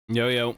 Yo, yo.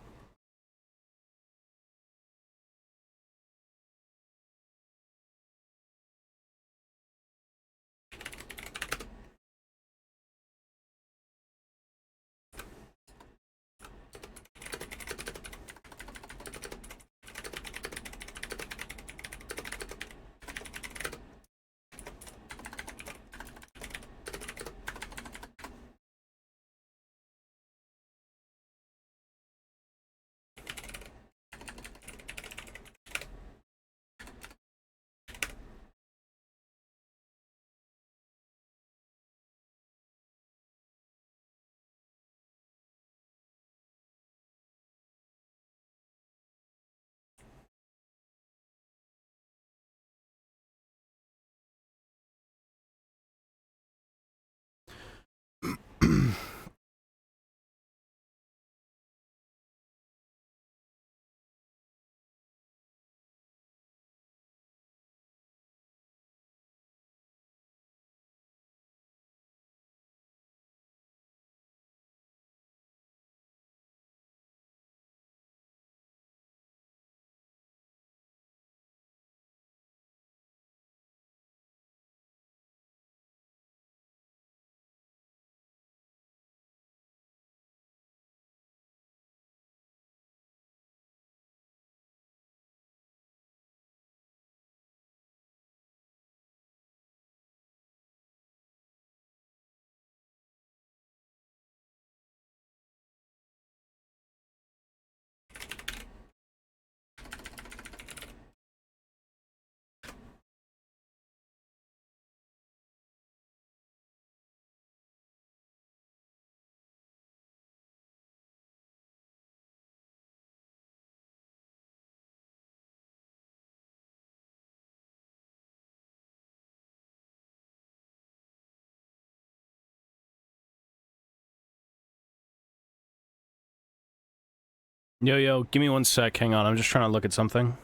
Yo, yo, give me one sec. Hang on, I'm just trying to look at something.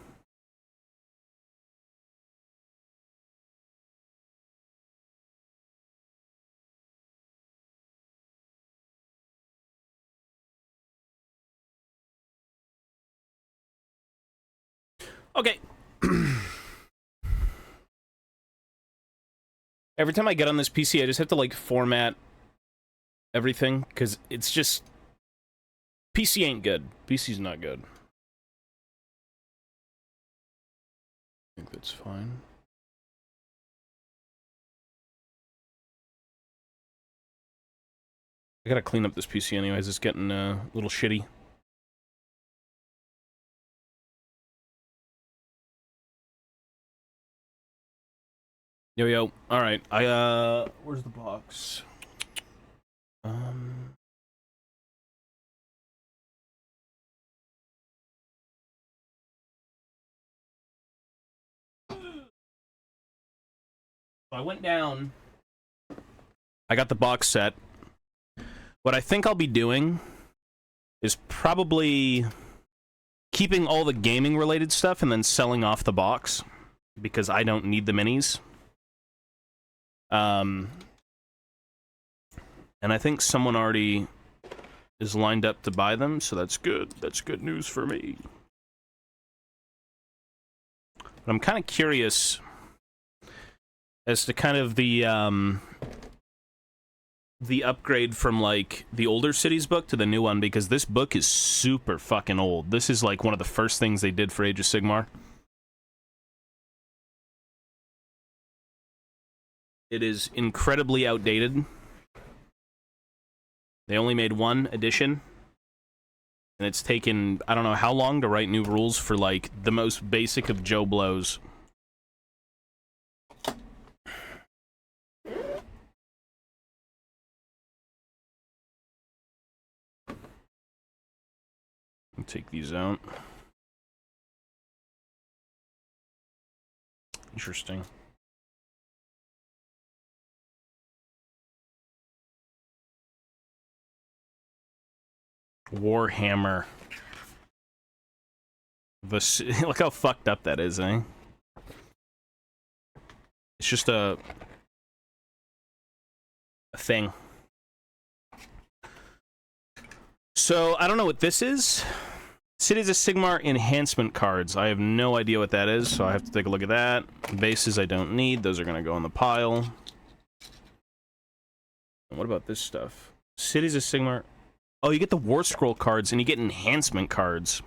Okay. Every time I get on this PC, I just have to, like, format everything, because it's just... PC ain't good. PC's not good. I think that's fine. I gotta clean up this PC anyways, it's getting a little shitty. Yo, yo. Alright, where's the box? I went down. I got the box set. What I think I'll be doing is probably keeping all the gaming related stuff and then selling off the box because I don't need the minis. And I think someone already is lined up to buy them, so that's good. That's good news for me. But I'm kind of curious as to kind of the upgrade from, like, the older Cities book to the new one, because this book is super fucking old. This is, like, one of the first things they did for Age of Sigmar. It is incredibly outdated. They only made one edition, and it's taken, I don't know how long to write new rules for, like, the most basic of Joe Blows. Take these out. Interesting. Warhammer. Look how fucked up that is, eh? It's just a thing. So, I don't know what this is. Cities of Sigmar enhancement cards. I have no idea what that is, so I have to take a look at that. Bases I don't need. Those are going to go in the pile. And what about this stuff? Cities of Sigmar. Oh, you get the War Scroll cards, and you get enhancement cards.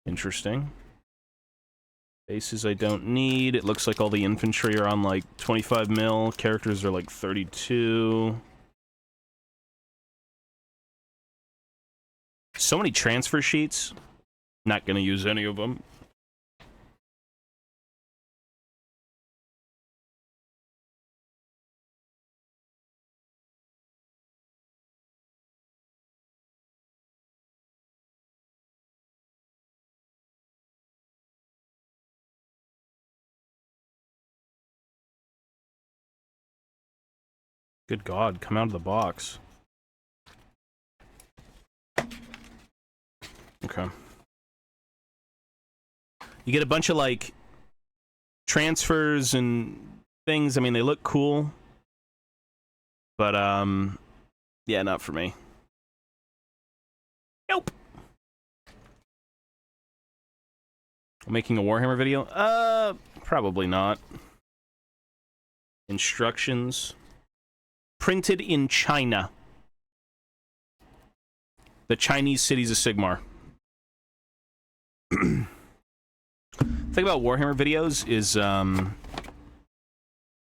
Interesting. Bases I don't need. It looks like all the infantry are on, like, 25 mil. Characters are, like, 32. So many transfer sheets. Not gonna use any of them. Good God, come out of the box. Okay. You get a bunch of, like, transfers and things. I mean, they look cool. But, yeah, not for me. Nope. Making a Warhammer video? Probably not. Instructions. Printed in China. The Chinese Cities of Sigmar. Thing about Warhammer videos is, I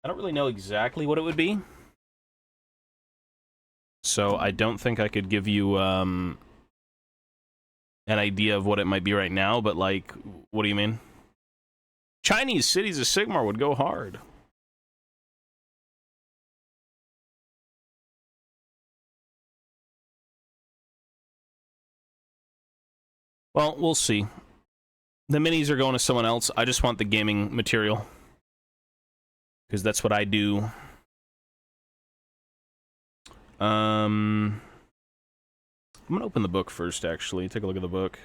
don't really know exactly what it would be. So I don't think I could give you, an idea of what it might be right now, but, like, what do you mean? Chinese Cities of Sigmar would go hard. Well, we'll see. The minis are going to someone else. I just want the gaming material. Because that's what I do. I'm going to open the book first, actually. Take a look at the book.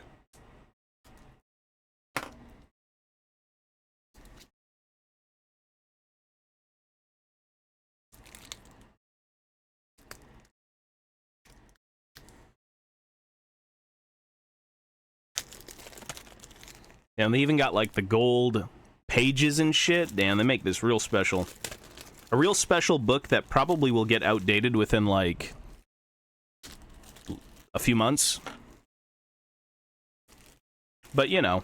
Yeah, and they even got, like, the gold pages and shit. Damn, they make this real special. A real special book that probably will get outdated within, like, a few months. But, you know.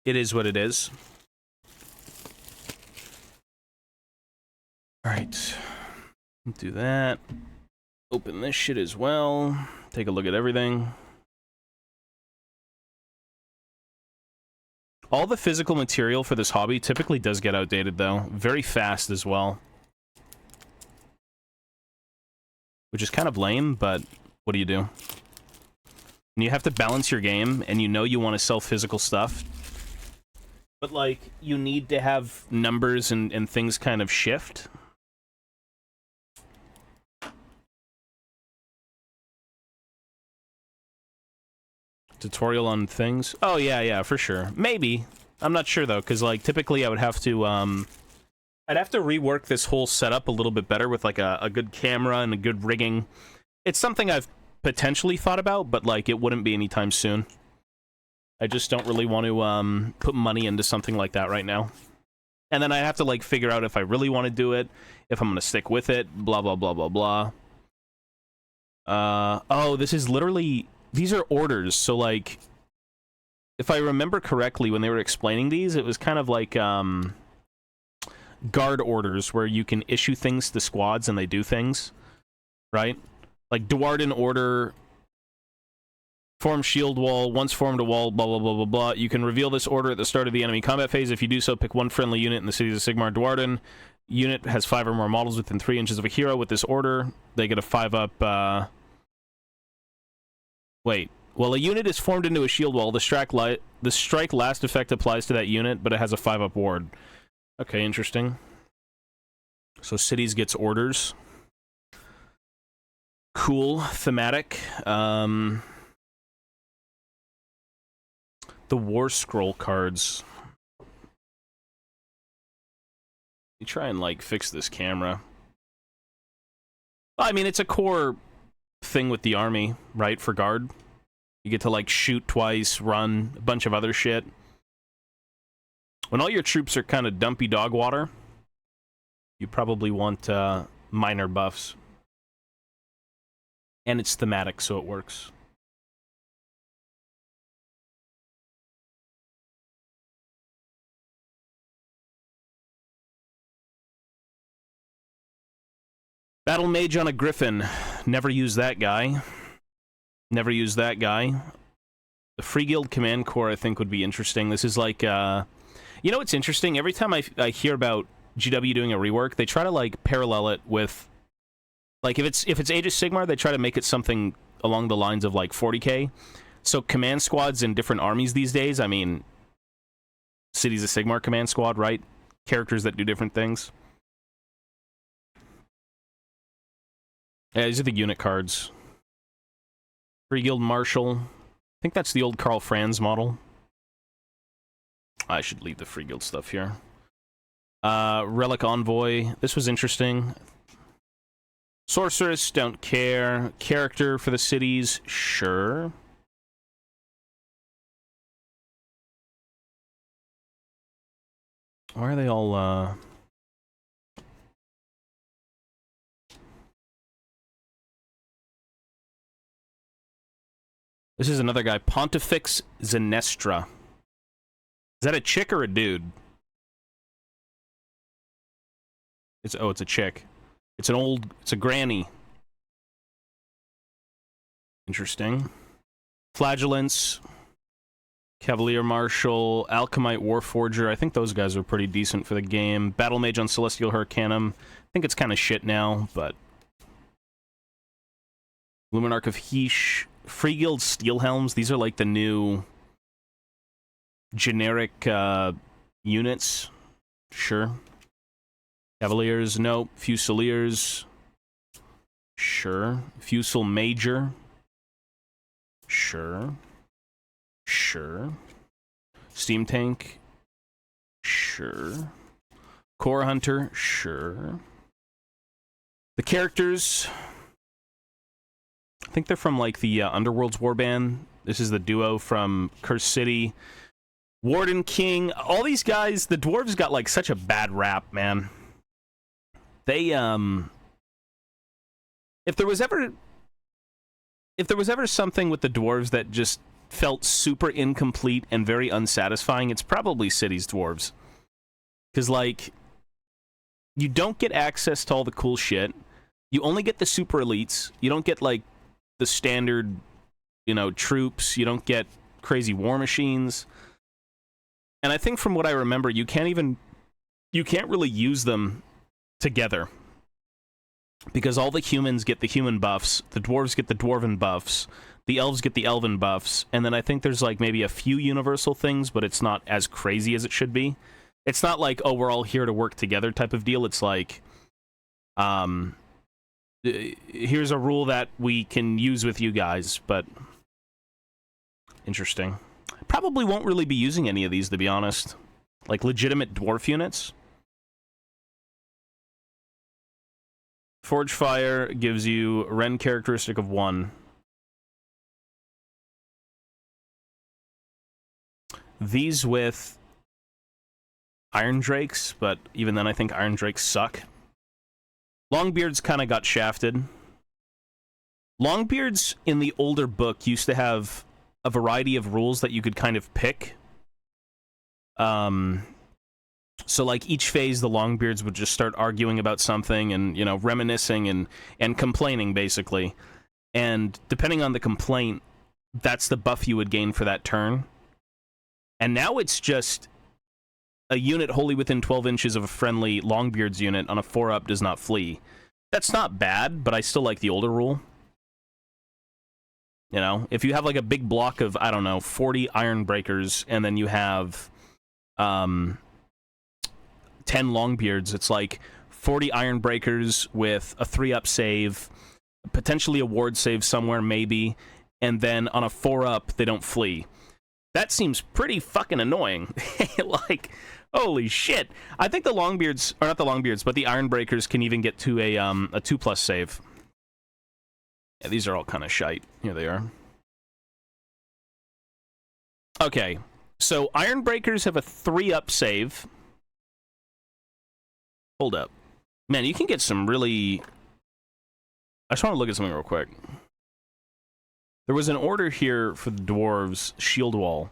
It is what it is. Alright. Do that. Open this shit as well. Take a look at everything. All the physical material for this hobby typically does get outdated, though. Very fast as well. Which is kind of lame, but what do you do? And you have to balance your game, and you know you want to sell physical stuff. but, like, you need to have numbers and things kind of shift. Tutorial on things? Oh, yeah, for sure. Maybe. I'm not sure, though, because, like, typically I would have to, I'd have to rework this whole setup a little bit better with, like, a good camera and a good rigging. It's something I've potentially thought about, but, like, it wouldn't be anytime soon. I just don't really want to, put money into something like that right now. And then I have to, like, figure out if I really want to do it, if I'm going to stick with it, blah, blah, blah, blah, blah. Oh, this is literally... These are orders, so, like... If I remember correctly, when they were explaining these, it was kind of like, guard orders, where you can issue things to squads and they do things, right? Like, Duarden order... Form shield wall, once formed a wall, blah, blah, blah, blah, blah. You can reveal this order at the start of the enemy combat phase. If you do so, pick one friendly unit in the cities of Sigmar Duarden. Unit has 5 or more models within 3 inches of a hero. With this order, they get a 5-up, Wait. Well, a unit is formed into a shield wall. The strike last effect applies to that unit, but it has a 5-up ward. Okay, interesting. So cities gets orders. Cool. Thematic. The War Scroll cards. Let me try and, like, fix this camera. I mean, it's a core thing with the army, right, for guard. You get to, like, shoot twice, run, a bunch of other shit. When all your troops are kind of dumpy dog water, you probably want minor buffs. And it's thematic, so it works. Battle Mage on a Griffin. Never use that guy. Never use that guy. The Free Guild Command Corps, I think, would be interesting. This is like, you know what's interesting? Every time I hear about GW doing a rework, they try to, like, parallel it with... Like, if it's Age of Sigmar, they try to make it something along the lines of, like, 40k. So command squads in different armies these days, I mean... Cities of Sigmar command squad, right? Characters that do different things. Yeah, these are the unit cards. Free Guild Marshal. I think that's the old Karl Franz model. I should leave the Free Guild stuff here. Relic Envoy. This was interesting. Sorceress, don't care. Character for the cities, sure. Why are they all, This is another guy, Pontifex Zenestra. Is that a chick or a dude? It's a chick. It's a granny. Interesting. Flagellance, Cavalier Marshal, Alchemite Warforger. I think those guys are pretty decent for the game. Battle Mage on Celestial Hurricanum. I think it's kind of shit now, but... Luminarch of Heesh. Free Guild Steel Helms. These are like the new generic units. Sure. Cavaliers, nope. Fusiliers. Sure. Fusel Major. Sure. Sure. Steam Tank. Sure. Core Hunter. Sure. The characters... I think they're from, like, the Underworld's Warband. This is the duo from Cursed City. Warden King. All these guys, the dwarves got, like, such a bad rap, man. They, If there was ever something with the dwarves that just felt super incomplete and very unsatisfying, it's probably Cities Dwarves. Because, like, you don't get access to all the cool shit. You only get the super elites. You don't get, like, the standard, you know, troops. You don't get crazy war machines. And I think from what I remember, you can't really use them together. Because all the humans get the human buffs, the dwarves get the dwarven buffs, The elves get the elven buffs, and then I think there's like maybe a few universal things, but it's not as crazy as it should be. It's not like, oh, we're all here to work together type of deal. It's like, here's a rule that we can use with you guys, but interesting. Probably won't really be using any of these, to be honest. Like legitimate dwarf units. Forge Fire gives you Rend characteristic of 1. These with Iron Drakes, but even then I think Iron Drakes suck. Longbeards kind of got shafted. Longbeards in the older book used to have a variety of rules that you could kind of pick. So like each phase the Longbeards would just start arguing about something and, you know, reminiscing and complaining basically. And depending on the complaint, that's the buff you would gain for that turn. And now it's just a unit wholly within 12 inches of a friendly Longbeards unit on a 4-up does not flee. That's not bad, but I still like the older rule. You know, if you have like a big block of, I don't know, 40 Iron Breakers, and then you have 10 Longbeards, it's like 40 Iron Breakers with a 3-up save, potentially a ward save somewhere, maybe, and then on a 4-up, they don't flee. That seems pretty fucking annoying. Like, holy shit. I think the Longbeards, or not the Longbeards, but the Iron Breakers can even get to a 2+ save. Yeah, these are all kind of shite. Here they are. Okay, so Iron Breakers have a 3-up save. Hold up. Man, you can get some really... I just want to look at something real quick. There was an order here for the dwarves, Shield Wall.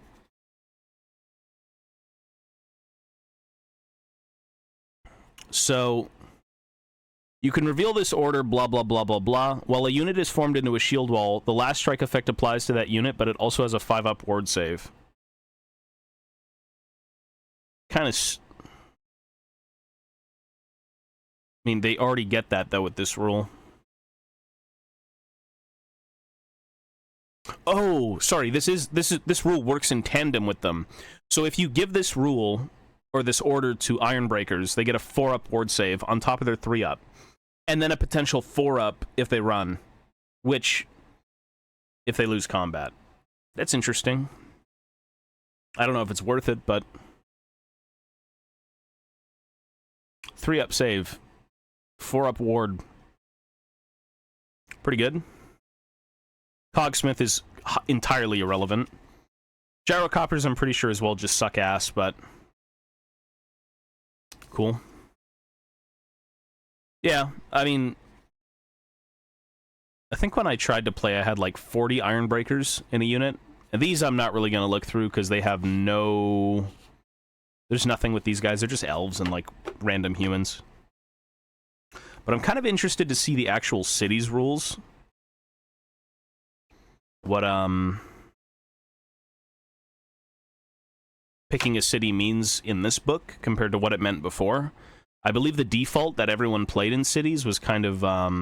So, you can reveal this order, blah, blah, blah, blah, blah. While a unit is formed into a shield wall, the last strike effect applies to that unit, but it also has a 5-up ward save. Kind of... I mean, they already get that, though, with this rule. Oh, sorry, this rule works in tandem with them. So if you give this rule, or this order to Iron Breakers, they get a 4-up ward save on top of their 3-up. And then a potential 4-up if they run, which, if they lose combat. That's interesting. I don't know if it's worth it, but... 3-up save. 4-up ward. Pretty good. Cogsmith is entirely irrelevant. Gyrocoppers, I'm pretty sure, as well, just suck ass, but... Cool. Yeah, I mean... I think when I tried to play, I had like 40 Iron Breakers in a unit. And these I'm not really going to look through, because they have no... There's nothing with these guys. They're just elves and, like, random humans. But I'm kind of interested to see the actual cities rules. What, picking a city means in this book compared to what it meant before. I believe the default that everyone played in cities was kind of, well,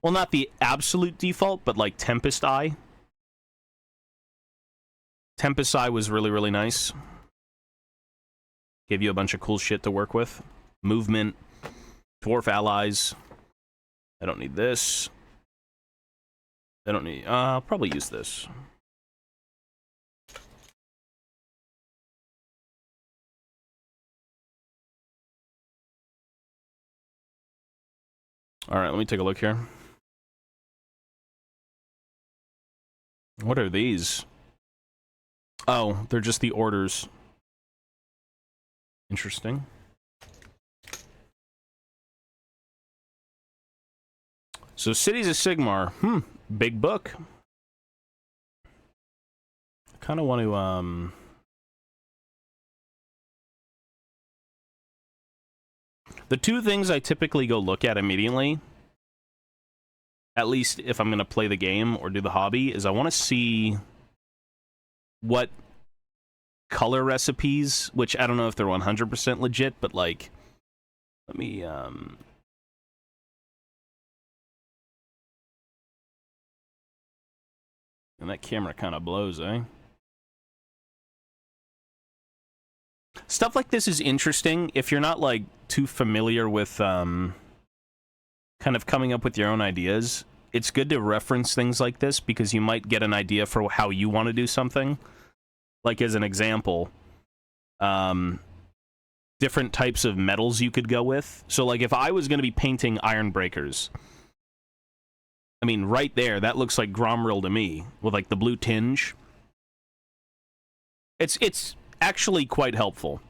not the absolute default, but like Tempest Eye. Tempest Eye was really, really nice. Gave you a bunch of cool shit to work with. Movement, dwarf allies. I don't need this. I don't need... I'll probably use this. Alright, let me take a look here. What are these? Oh, they're just the orders. Interesting. So, Cities of Sigmar. Big book. I kind of want to, The two things I typically go look at immediately, at least if I'm going to play the game or do the hobby, is I want to see what color recipes, which I don't know if they're 100% legit, but, like, let me, And that camera kind of blows, eh? Stuff like this is interesting if you're not, like, too familiar with, kind of coming up with your own ideas. It's good to reference things like this because you might get an idea for how you want to do something. Like, as an example, different types of metals you could go with. So, like, if I was going to be painting iron breakers, I mean, right there, that looks like Gromril to me, with, like, the blue tinge. It's actually quite helpful.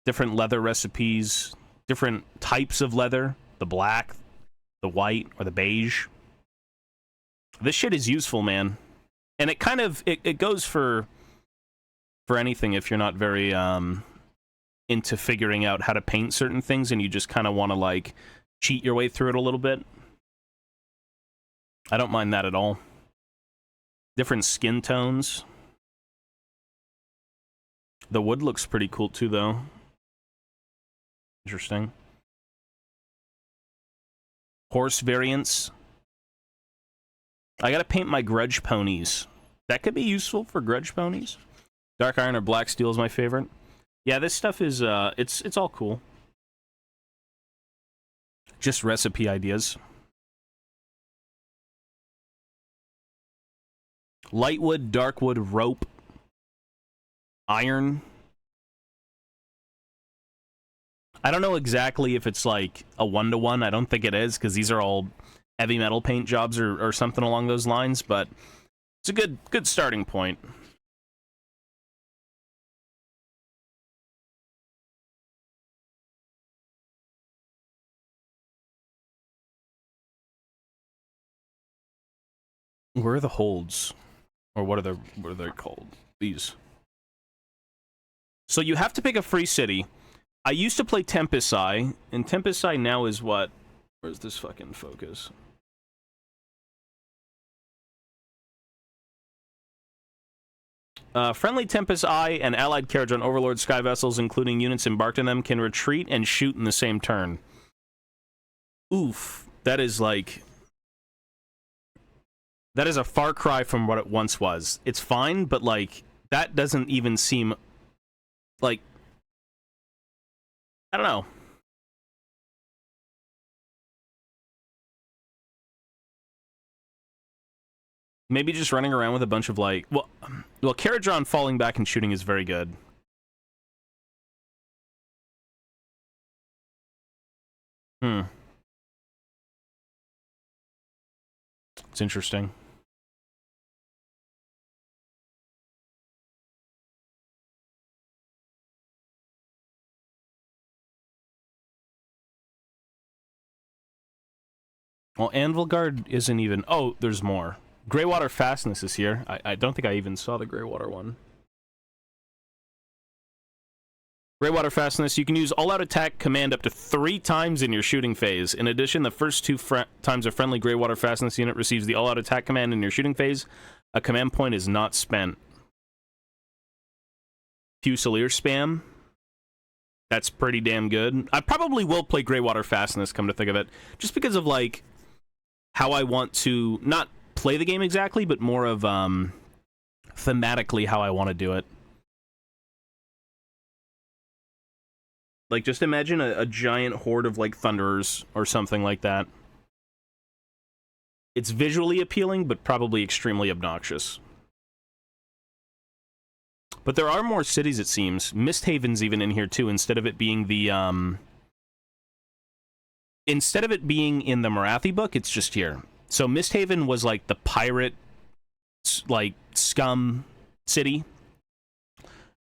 Different leather recipes, different types of leather, the black, the white, or the beige. This shit is useful, man. And it kind of, it goes for anything if you're not very into figuring out how to paint certain things and you just kind of want to, like, cheat your way through it a little bit. I don't mind that at all. Different skin tones. The wood looks pretty cool too, though. Interesting. Horse variants. I gotta paint my grudge ponies. That could be useful for grudge ponies. Dark iron or black steel is my favorite. Yeah, this stuff is, it's all cool. Just recipe ideas. Lightwood, darkwood, rope, iron. I don't know exactly if it's like a one-to-one. I don't think it is, because these are all heavy metal paint jobs or something along those lines, but it's a good starting point. Where are the holds? Or what are they called? These. So you have to pick a free city. I used to play Tempest Eye, and Tempest Eye now is what? Where's this fucking focus? Friendly Tempest Eye and allied carriage on Overlord sky vessels, including units embarked in them, can retreat and shoot in the same turn. Oof. That is like... That is a far cry from what it once was. It's fine, but, like, that doesn't even seem... Like... I don't know. Maybe just running around with a bunch of, like... Well, Caradron falling back and shooting is very good. It's interesting. Well, Anvil Guard isn't even... Oh, there's more. Greywater Fastness is here. I don't think I even saw the Greywater one. Greywater Fastness, you can use all-out attack command up to 3 times in your shooting phase. In addition, the first 2 times a friendly Greywater Fastness unit receives the all-out attack command in your shooting phase, a command point is not spent. Fusilier spam. That's pretty damn good. I probably will play Greywater Fastness, come to think of it, just because of, like, how I want to not play the game exactly, but more of thematically how I want to do it. Like, just imagine a giant horde of, like, Thunderers or something like that. It's visually appealing, but probably extremely obnoxious. But there are more cities, it seems. Misthaven's even in here, too, instead of it being the, Instead of it being in the Marathi book, it's just here. So Misthaven was, like, the pirate, like, scum city.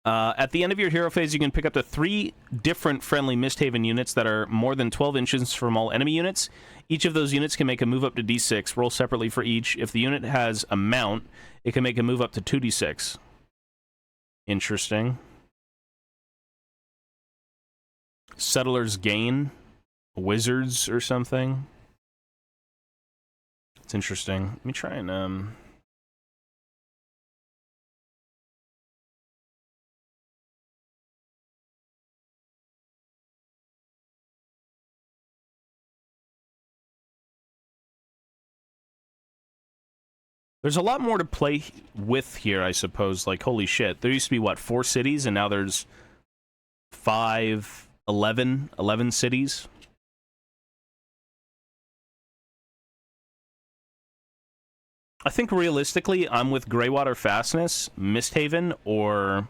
At the end of your hero phase, you can pick up to 3 different friendly Misthaven units that are more than 12 inches from all enemy units. Each of those units can make a move up to d6. Roll separately for each. If the unit has a mount, it can make a move up to 2d6. Interesting. Settlers Gain. Wizards or something. It's interesting. Let me try and, There's a lot more to play with here, I suppose. Like, holy shit. There used to be, what, 4 cities, and now there's 5, 11 cities? I think, realistically, I'm with Greywater Fastness, Misthaven, or...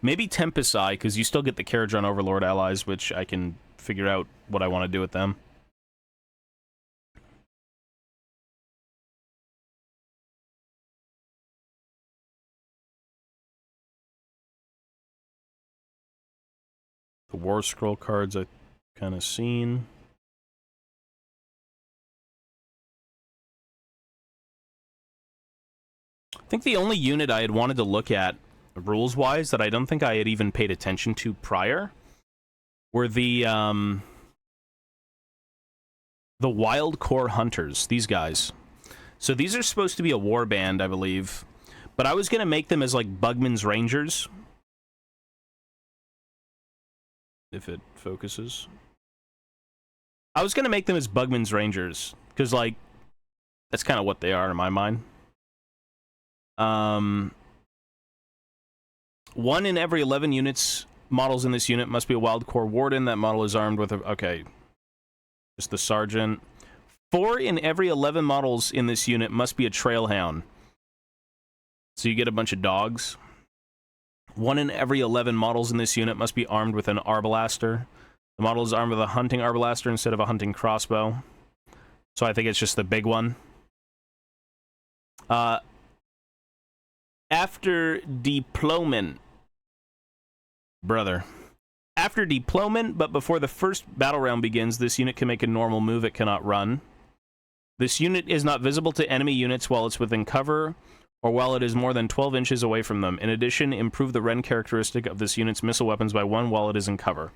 maybe Tempest Eye, because you still get the Carriage on Overlord allies, which I can figure out what I want to do with them. The War Scroll cards I've kind of seen. I think the only unit I had wanted to look at, rules-wise, that I don't think I had even paid attention to prior, were the Wild Core Hunters, these guys. So these are supposed to be a warband, I believe, but I was going to make them as, like, Bugman's Rangers. If it focuses. I was going to make them as Bugman's Rangers, because, like, that's kind of what they are in my mind. 1 in every 11 units, models in this unit must be a Wild Core Warden. That model is armed with a... okay. Just the Sergeant. 4 in every 11 models in this unit must be a Trailhound. So you get a bunch of dogs. 1 in every 11 models in this unit must be armed with an Arbalaster. The model is armed with a hunting Arbalaster instead of a hunting crossbow. So I think it's just the big one. After deployment... brother. After deployment, but before the first battle round begins, this unit can make a normal move. It cannot run. This unit is not visible to enemy units while it's within cover, or while it is more than 12 inches away from them. In addition, improve the Ren characteristic of this unit's missile weapons by 1 while it is in cover.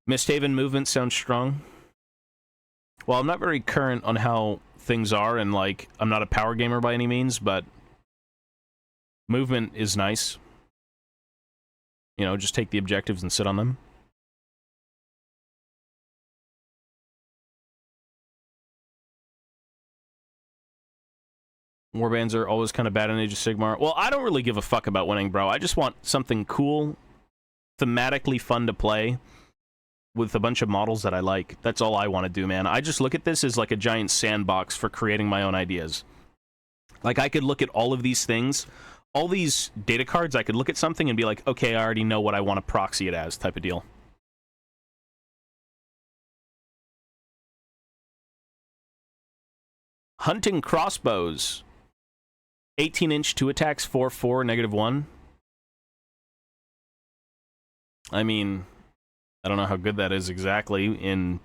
Misthaven movement sounds strong. Well, I'm not very current on how things are, and, like, I'm not a power gamer by any means, but movement is nice. You know, just take the objectives and sit on them. Warbands are always kind of bad in Age of Sigmar. Well, I don't really give a fuck about winning, bro. I just want something cool, thematically fun to play, with a bunch of models that I like. That's all I want to do, man. I just look at this as like a giant sandbox for creating my own ideas. Like, I could look at all of these things, all these data cards, I could look at something and be like, okay, I already know what I want to proxy it as, type of deal. Hunting crossbows. 18-inch, 2 attacks, 4/4, -1. I mean, I don't know how good that is exactly in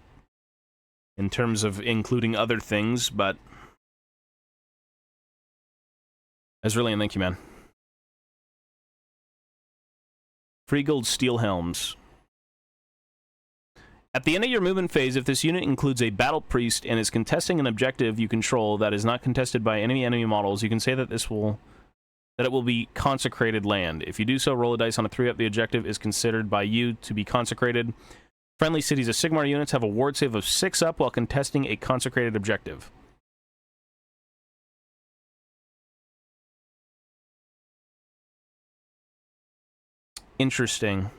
terms of including other things, but... Azraelian, thank you, man. Free gold steel helms. At the end of your movement phase, if this unit includes a battle priest and is contesting an objective you control that is not contested by any enemy models, you can say that it will be consecrated land. If you do so, roll a dice on a 3-up. The objective is considered by you to be consecrated. Friendly cities of Sigmar units have a ward save of 6-up while contesting a consecrated objective. Interesting.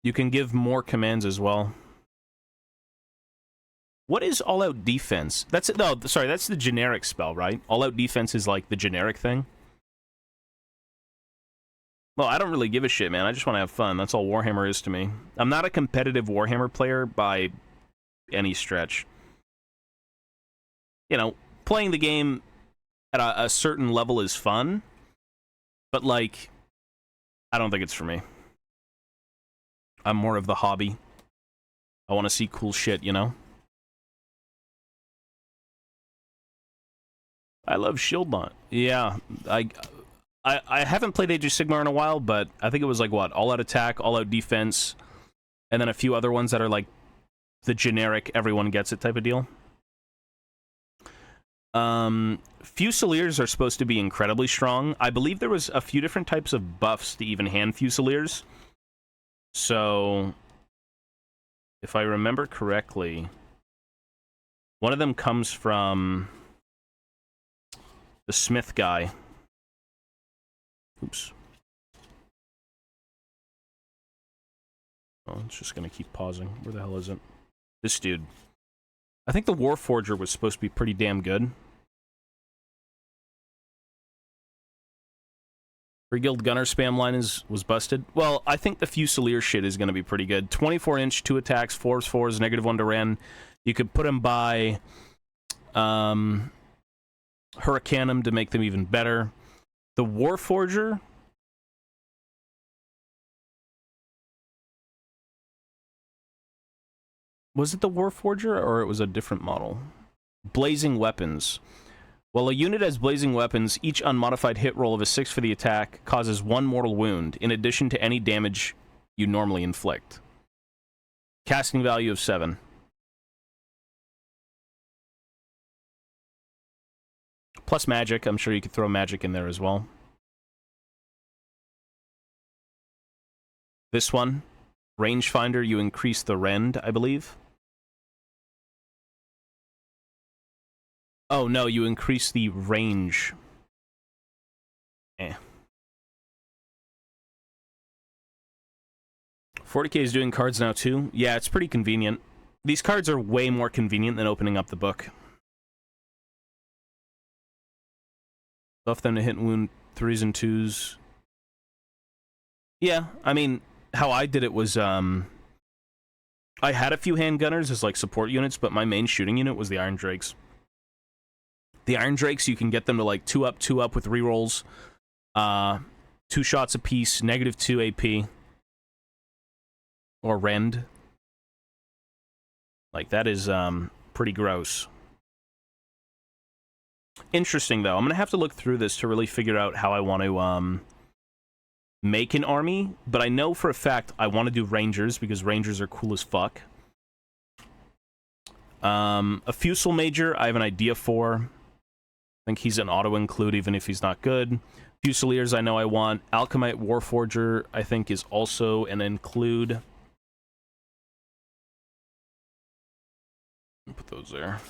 You can give more commands as well. What is all-out defense? That's it. No, sorry, that's the generic spell, right? All-out defense is like the generic thing. Well, I don't really give a shit, man. I just want to have fun. That's all Warhammer is to me. I'm not a competitive Warhammer player by any stretch. You know, playing the game at a certain level is fun, but, like, I don't think it's for me. I'm more of the hobby. I want to see cool shit, you know? I love Shieldbot. Yeah, I haven't played Age of Sigmar in a while, but I think it was like, what, all-out attack, all-out defense, and then a few other ones that are like the generic everyone gets it type of deal. Fusiliers are supposed to be incredibly strong. I believe there was a few different types of buffs to even hand Fusiliers. So if I remember correctly, one of them comes from the Smith guy. Oops. Oh, it's just gonna keep pausing. Where the hell is it? This dude. I think the Warforger was supposed to be pretty damn good. Free Guild Gunner spam line was busted. Well, I think the Fusilier shit is going to be pretty good. 24-inch, 2 attacks, 4s, -1 to Ren. You could put them by Hurricanum to make them even better. The Warforger... Was it the Warforger, or it was a different model? Blazing Weapons. While a unit has blazing weapons, each unmodified hit roll of a 6 for the attack causes 1 mortal wound, in addition to any damage you normally inflict. Casting value of 7. Plus magic. I'm sure you could throw magic in there as well. This one, Rangefinder, you increase the rend, I believe. Oh, no, you increase the range. 40k is doing cards now, too? Yeah, it's pretty convenient. These cards are way more convenient than opening up the book. Buff them to hit and wound 3s and 2s. Yeah, I mean, how I did it was, I had a few handgunners as, like, support units, but my main shooting unit was the Iron Drakes. The Iron Drakes, you can get them to, like, 2 up with rerolls. 2 shots apiece, -2 AP. Or rend. Like, that is, pretty gross. Interesting, though. I'm gonna have to look through this to really figure out how I want to, make an army. But I know for a fact I want to do Rangers, because Rangers are cool as fuck. A Fusel Major, I have an idea for. I think he's an auto-include, even if he's not good. Fusiliers, I know I want. Alchemite Warforger, I think, is also an include. Put those there.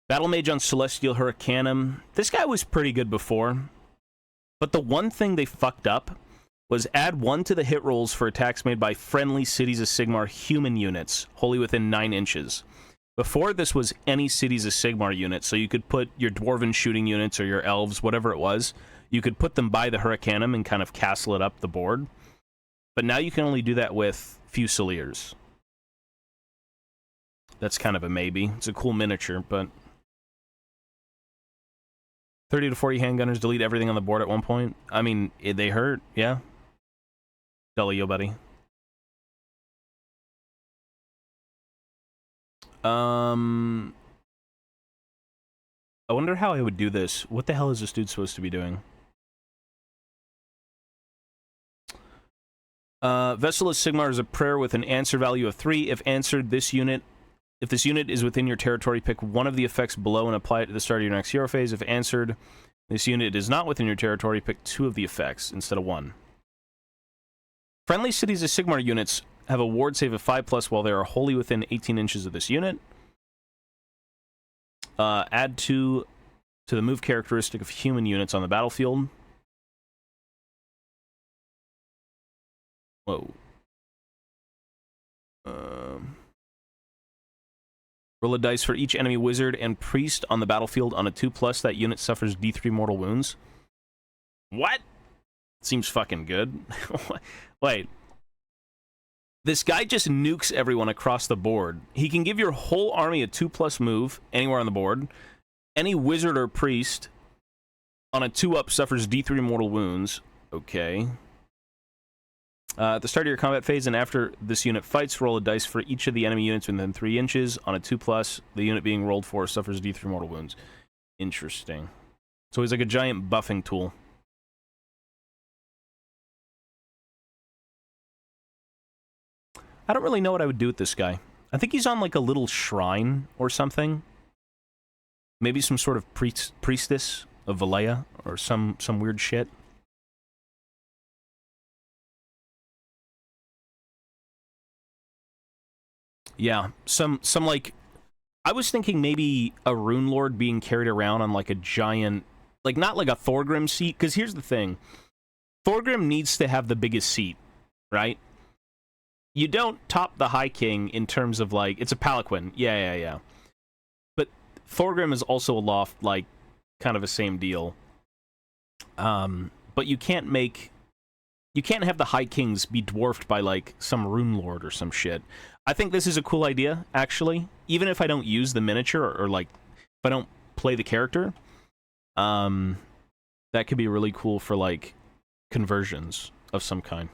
Battle Mage on Celestial Hurricanum. This guy was pretty good before. But the one thing they fucked up was add 1 to the hit rolls for attacks made by friendly Cities of Sigmar human units, wholly within 9 inches. Before, this was any Cities of Sigmar unit, so you could put your Dwarven shooting units or your Elves, whatever it was, you could put them by the Hurricanum and kind of castle it up the board. But now you can only do that with Fusiliers. That's kind of a maybe. It's a cool miniature, but... 30 to 40 handgunners delete everything on the board at one point. I mean, they hurt, yeah. Dully, yo, buddy. I wonder how I would do this. What the hell is this dude supposed to be doing? Vessel of Sigmar is a prayer with an answer value of 3. If answered, this unit... If this unit is within your territory, pick one of the effects below and apply it to the start of your next hero phase. If answered, this unit is not within your territory, pick 2 of the effects instead of 1. Friendly Cities of Sigmar units have a ward save of 5+ while they are wholly within 18 inches of this unit. Add 2 to the move characteristic of human units on the battlefield. Whoa. Roll a dice for each enemy wizard and priest on the battlefield. On a 2+, that unit suffers D3 mortal wounds. What? Seems fucking good. Wait. This guy just nukes everyone across the board. He can give your whole army a 2+ move anywhere on the board. Any wizard or priest on a 2+ suffers D3 mortal wounds. Okay. At the start of your combat phase and after this unit fights, roll a dice for each of the enemy units within 3 inches. On a 2+, the unit being rolled for suffers D3 mortal wounds. Interesting. So he's like a giant buffing tool. I don't really know what I would do with this guy. I think he's on like a little shrine or something. Maybe some sort of priestess of Valea or some weird shit. Yeah, some like, I was thinking maybe a Rune Lord being carried around on like a giant, like not like a Thorgrim seat, because here's the thing. Thorgrim needs to have the biggest seat, right? You don't top the High King in terms of like, it's a palanquin. Yeah. But Thorgrim is also a loft, like, kind of the same deal. But you can't have the High Kings be dwarfed by like some Rune Lord or some shit. I think this is a cool idea, actually. Even if I don't use the miniature or like if I don't play the character, that could be really cool for like conversions of some kind.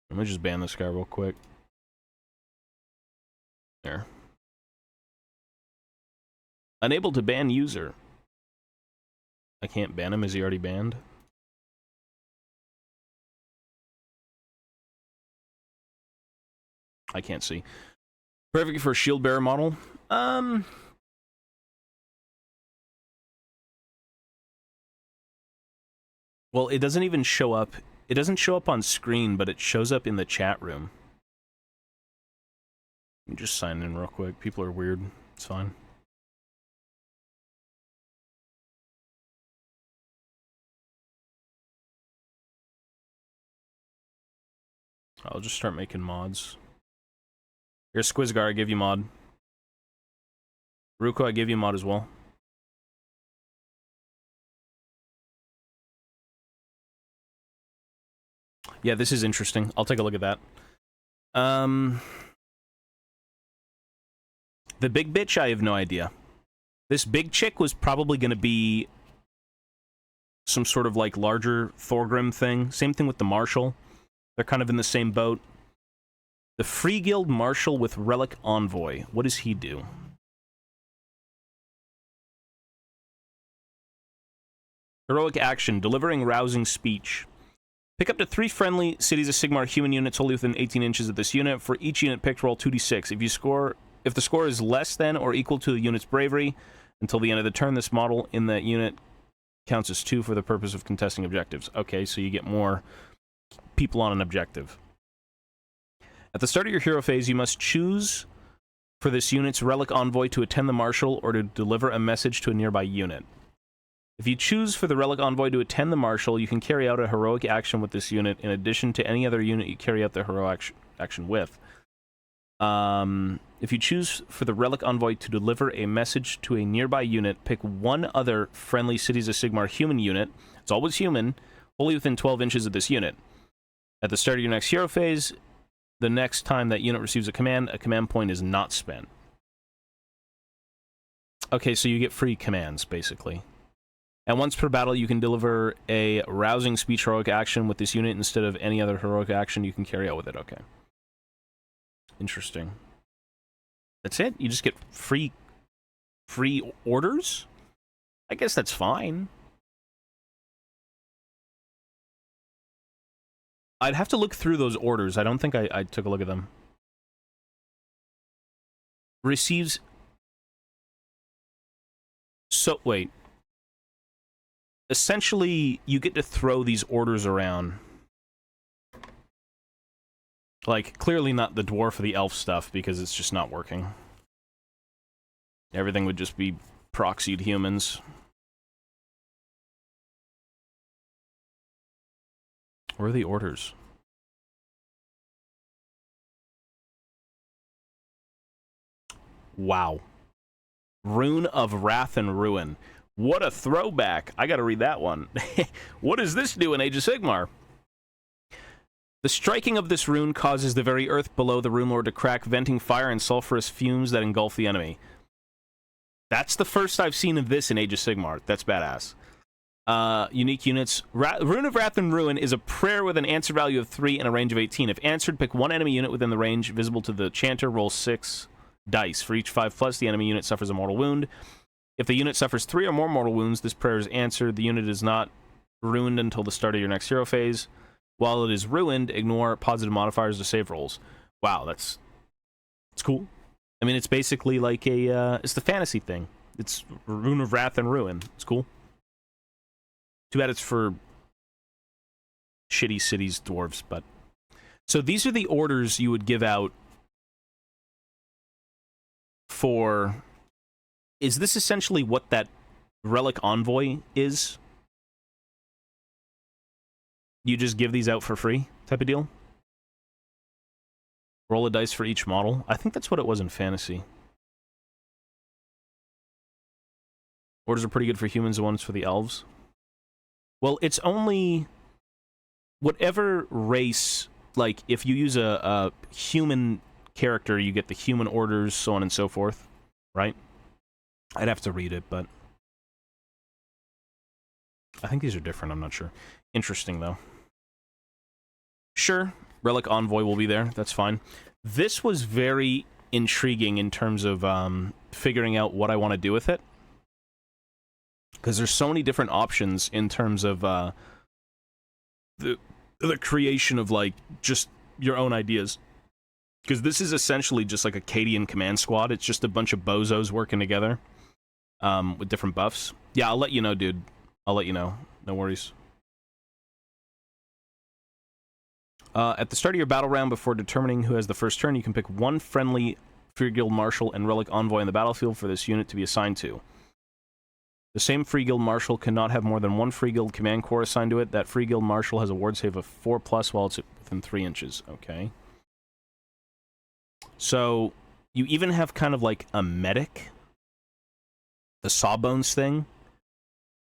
Let me just ban this guy real quick. There. Unable to ban user. I can't ban him. Is he already banned? I can't see. Perfect for a shield bearer model. Well, it doesn't even show up. It doesn't show up on screen, but it shows up in the chat room. Let me just sign in real quick. People are weird. It's fine. I'll just start making mods. Here, Squizgar, I give you mod. Ruko, I give you mod as well. Yeah, this is interesting. I'll take a look at that. The big bitch, I have no idea. This big chick was probably going to be some sort of like larger Thorgrim thing. Same thing with the Marshal. They're kind of in the same boat. The Free Guild Marshal with Relic Envoy. What does he do? Heroic action. Delivering rousing speech. Pick up to 3 friendly Cities of Sigmar human units wholly within 18 inches of this unit. For each unit picked, roll 2d6. If the score is less than or equal to the unit's bravery, until the end of the turn, this model in that unit counts as 2 for the purpose of contesting objectives. Okay, so you get more people on an objective. At the start of your hero phase, you must choose for this unit's Relic Envoy to attend the Marshal or to deliver a message to a nearby unit. If you choose for the Relic Envoy to attend the Marshal, you can carry out a heroic action with this unit in addition to any other unit you carry out the heroic action with. If you choose for the Relic Envoy to deliver a message to a nearby unit, pick one other friendly Cities of Sigmar human unit. It's always human, wholly within 12 inches of this unit. At the start of your next hero phase, the next time that unit receives a command point is not spent. Okay, so you get free commands, basically. And once per battle, you can deliver a rousing speech heroic action with this unit instead of any other heroic action you can carry out with it. Okay. Interesting. That's it? You just get free orders? I guess that's fine. I'd have to look through those orders. I don't think I took a look at them. Receives... So, wait. Essentially, you get to throw these orders around. Like, clearly not the dwarf or the elf stuff, because it's just not working. Everything would just be proxied humans. Where are the orders? Wow. Rune of Wrath and Ruin. What a throwback. I gotta read that one. What does this do in Age of Sigmar? The striking of this rune causes the very earth below the Rune Lord to crack, venting fire and sulfurous fumes that engulf the enemy. That's the first I've seen of this in Age of Sigmar. That's badass. Unique units. Rune of Wrath and Ruin is a prayer with an answer value of 3 and a range of 18. If answered, pick one enemy unit within the range visible to the chanter, roll 6 dice. For each 5+, the enemy unit suffers a mortal wound. If the unit suffers 3 or more mortal wounds, this prayer is answered. The unit is not ruined until the start of your next hero phase. While it is ruined, ignore positive modifiers to save rolls. Wow, it's cool. I mean, it's basically like a, it's the fantasy thing. It's Rune of Wrath and Ruin. It's cool. Too bad it's for shitty cities, dwarves, but... So these are the orders you would give out for... Is this essentially what that Relic Envoy is? You just give these out for free type of deal? Roll a dice for each model? I think that's what it was in Fantasy. Orders are pretty good for humans, the ones for the elves. Well, it's only... Whatever race... Like, if you use a human character, you get the human orders, so on and so forth. Right? I'd have to read it, but... I think these are different, I'm not sure. Interesting, though. Sure, Relic Envoy will be there, that's fine. This was very intriguing in terms of figuring out what I want to do with it. Because there's so many different options in terms of the creation of, like, just your own ideas. Because this is essentially just like a Cadian command squad. It's just a bunch of bozos working together with different buffs. Yeah, I'll let you know, dude. I'll let you know. No worries. At the start of your battle round, before determining who has the first turn, you can pick one friendly Free Guild Marshal and Relic Envoy on the battlefield for this unit to be assigned to. The same Free Guild Marshal cannot have more than one Free Guild Command Corps assigned to it. That Free Guild Marshal has a ward save of 4+ while it's within 3 inches. Okay. So, you even have kind of like a medic. The Sawbones thing.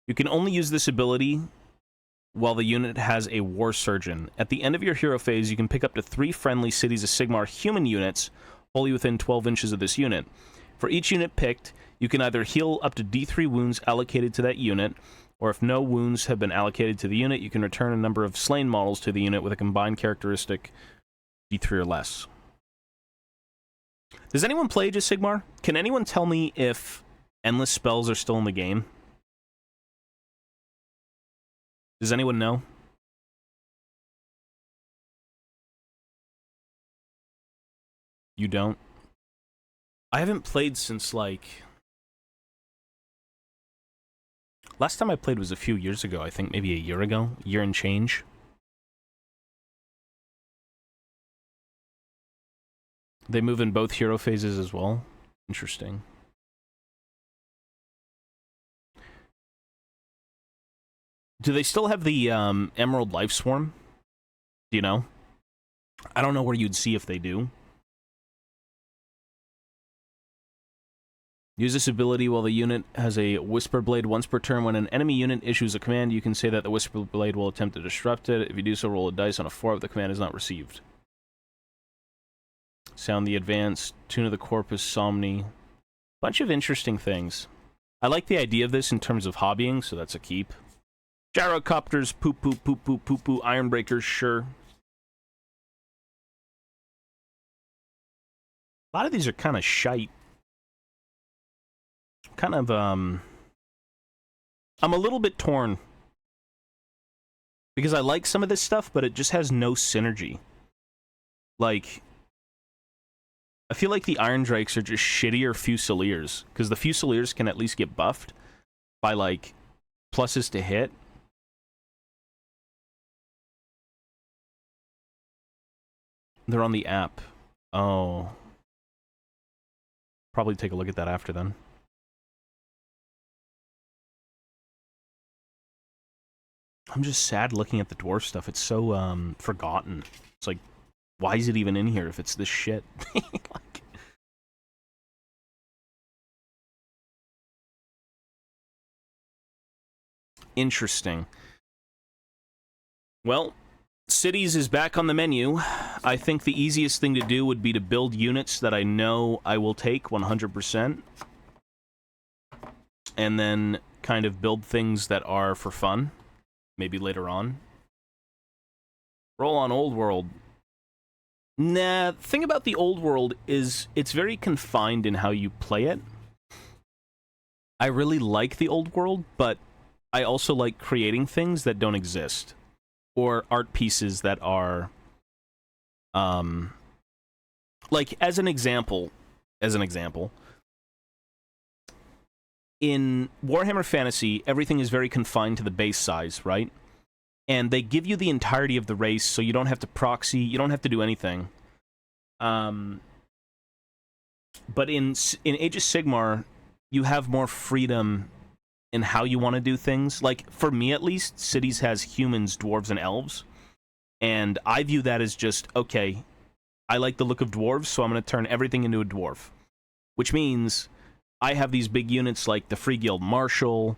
You can only use this ability while the unit has a War Surgeon. At the end of your hero phase, you can pick up to 3 friendly Cities of Sigmar human units wholly within 12 inches of this unit. For each unit picked, you can either heal up to D3 wounds allocated to that unit, or if no wounds have been allocated to the unit, you can return a number of slain models to the unit with a combined characteristic D3 or less. Does anyone play Age of Sigmar? Can anyone tell me if endless spells are still in the game? Does anyone know? You don't? I haven't played since, like... Last time I played was a few years ago, I think maybe a year ago. A year and change. They move in both hero phases as well. Interesting. Do they still have the Emerald Life Swarm? Do you know? I don't know where you'd see if they do. Use this ability while the unit has a Whisper Blade once per turn. When an enemy unit issues a command, you can say that the Whisper Blade will attempt to disrupt it. If you do so, roll a dice on a 4 if the command is not received. Sound the Advance, Tune of the Corpus, Somni. Bunch of interesting things. I like the idea of this in terms of hobbying, so that's a keep. Gyrocopters, poop, poop, poop, poop, poop, poop. Ironbreakers, sure. A lot of these are kind of shite. Kind of, I'm a little bit torn. Because I like some of this stuff, but it just has no synergy. Like, I feel like the Iron Drakes are just shittier Fusiliers. Because the Fusiliers can at least get buffed by, like, pluses to hit. They're on the app. Oh. Probably take a look at that after then. I'm just sad looking at the dwarf stuff. It's so, forgotten. It's like, why is it even in here if it's this shit? Like... Interesting. Well, Cities is back on the menu. I think the easiest thing to do would be to build units that I know I will take 100%. And then kind of build things that are for fun. Maybe later on. Roll on Old World. Nah, the thing about the Old World is it's very confined in how you play it. I really like the Old World, but I also like creating things that don't exist. Or art pieces that are... like, as an example... In Warhammer Fantasy, everything is very confined to the base size, right? And they give you the entirety of the race, so you don't have to proxy, you don't have to do anything. But in Age of Sigmar, you have more freedom in how you want to do things. Like, for me at least, Cities has humans, dwarves, and elves. And I view that as just, okay, I like the look of dwarves, so I'm going to turn everything into a dwarf. Which means I have these big units like the Free Guild Marshal,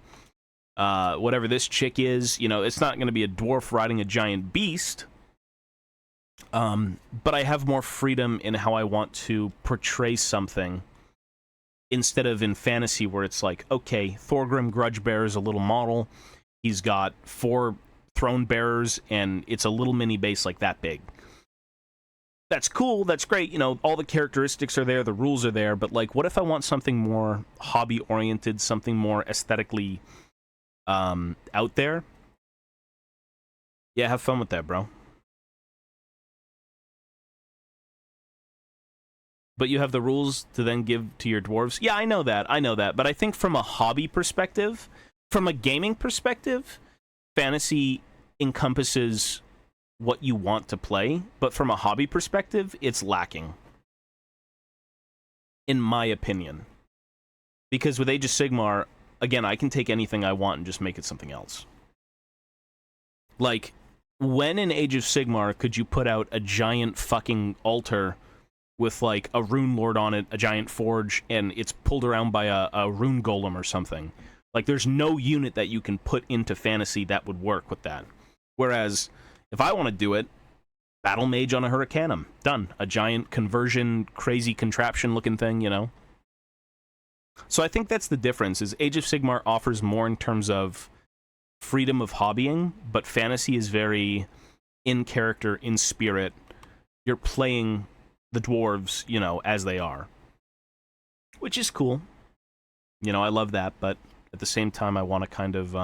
whatever this chick is. You know, it's not going to be a dwarf riding a giant beast. But I have more freedom in how I want to portray something, instead of in fantasy where it's like, okay, Thorgrim Grudgebearer is a little model. He's got 4 throne bearers, and it's a little mini base like that big. That's cool, that's great, you know, all the characteristics are there, the rules are there, but, like, what if I want something more hobby-oriented, something more aesthetically out there? Yeah, have fun with that, bro. But you have the rules to then give to your dwarves? Yeah, I know that, but I think from a hobby perspective, from a gaming perspective, fantasy encompasses what you want to play, but from a hobby perspective, it's lacking. In my opinion. Because with Age of Sigmar, again, I can take anything I want and just make it something else. Like, when in Age of Sigmar could you put out a giant fucking altar with, like, a rune lord on it, a giant forge, and it's pulled around by a rune golem or something? Like, there's no unit that you can put into fantasy that would work with that. Whereas, if I want to do it, Battle Mage on a Hurricanum. Done. A giant conversion, crazy contraption-looking thing, you know? So I think that's the difference, is Age of Sigmar offers more in terms of freedom of hobbying, but fantasy is very in character, in spirit. You're playing the dwarves, you know, as they are. Which is cool. You know, I love that, but at the same time, I want to kind of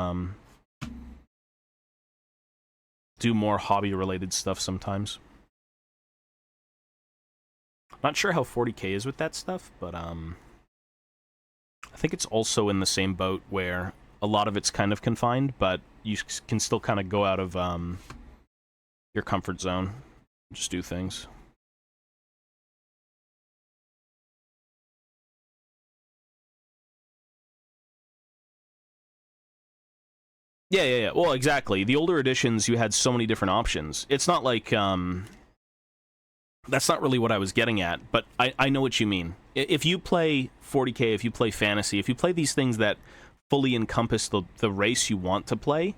do more hobby-related stuff sometimes. Not sure how 40k is with that stuff, but I think it's also in the same boat where a lot of it's kind of confined, but you can still kind of go out of your comfort zone, just do things. Yeah. Well, exactly. The older editions, you had so many different options. It's not like, that's not really what I was getting at, but I know what you mean. If you play 40k, if you play fantasy, if you play these things that fully encompass the race you want to play,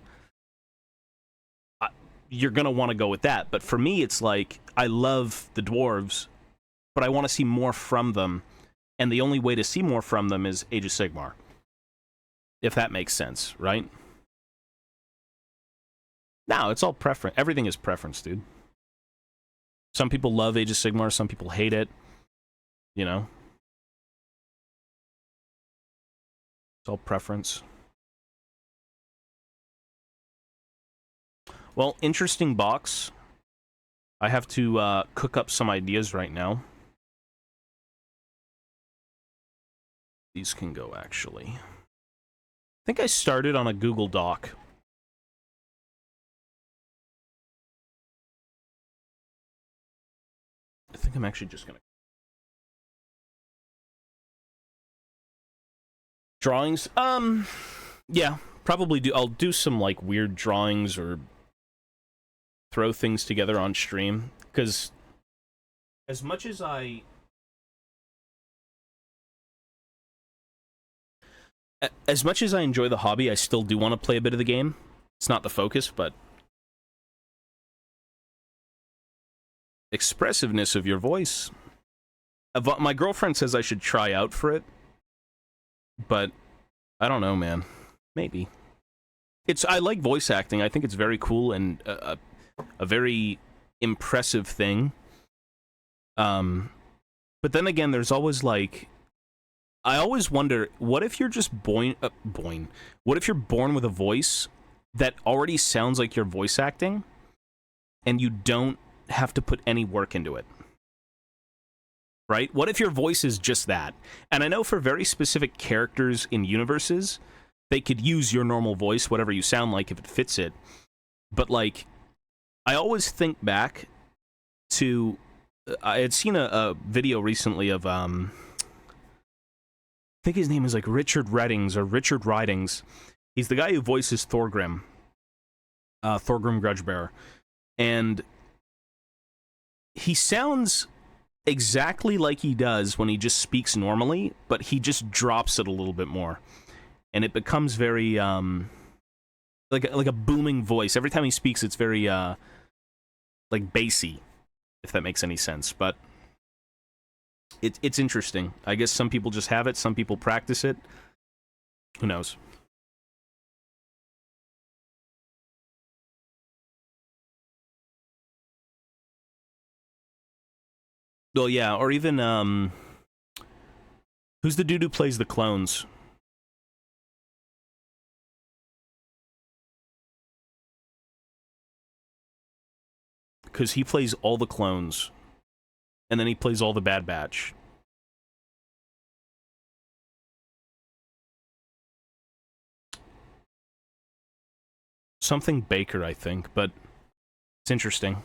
you're going to want to go with that. But for me, it's like, I love the dwarves, but I want to see more from them, and the only way to see more from them is Age of Sigmar. If that makes sense, right? No, it's all preference. Everything is preference, dude. Some people love Age of Sigmar, some people hate it. You know? It's all preference. Well, interesting box. I have to cook up some ideas right now. These can go, actually. I think I started on a Google Doc. I think I'm actually just gonna... Drawings? Yeah, probably do. I'll do some, like, weird drawings or throw things together on stream, because as much as I enjoy the hobby, I still do want to play a bit of the game. It's not the focus, but expressiveness of your voice. My girlfriend says I should try out for it, but I don't know, man. Maybe. I like voice acting. I think it's very cool and a very impressive thing. But then again, there's always, like, I always wonder, what if you're just what if you're born with a voice that already sounds like you're voice acting, and you don't have to put any work into it? Right? What if your voice is just that? And I know for very specific characters in universes, they could use your normal voice, whatever you sound like, if it fits it. But, like, I always think back to... I had seen a video recently of, think his name is like Richard Reddings or Richard Ridings. He's the guy who voices Thorgrim. Thorgrim Grudgebearer. And he sounds exactly like he does when he just speaks normally, but he just drops it a little bit more. And it becomes very, like a booming voice. Every time he speaks, it's very, like, bassy, if that makes any sense. But it's interesting. I guess some people just have it, some people practice it. Who knows? Well, yeah, or even, who's the dude who plays the clones? Because he plays all the clones, and then he plays all the Bad Batch. Something Baker, I think, but it's interesting.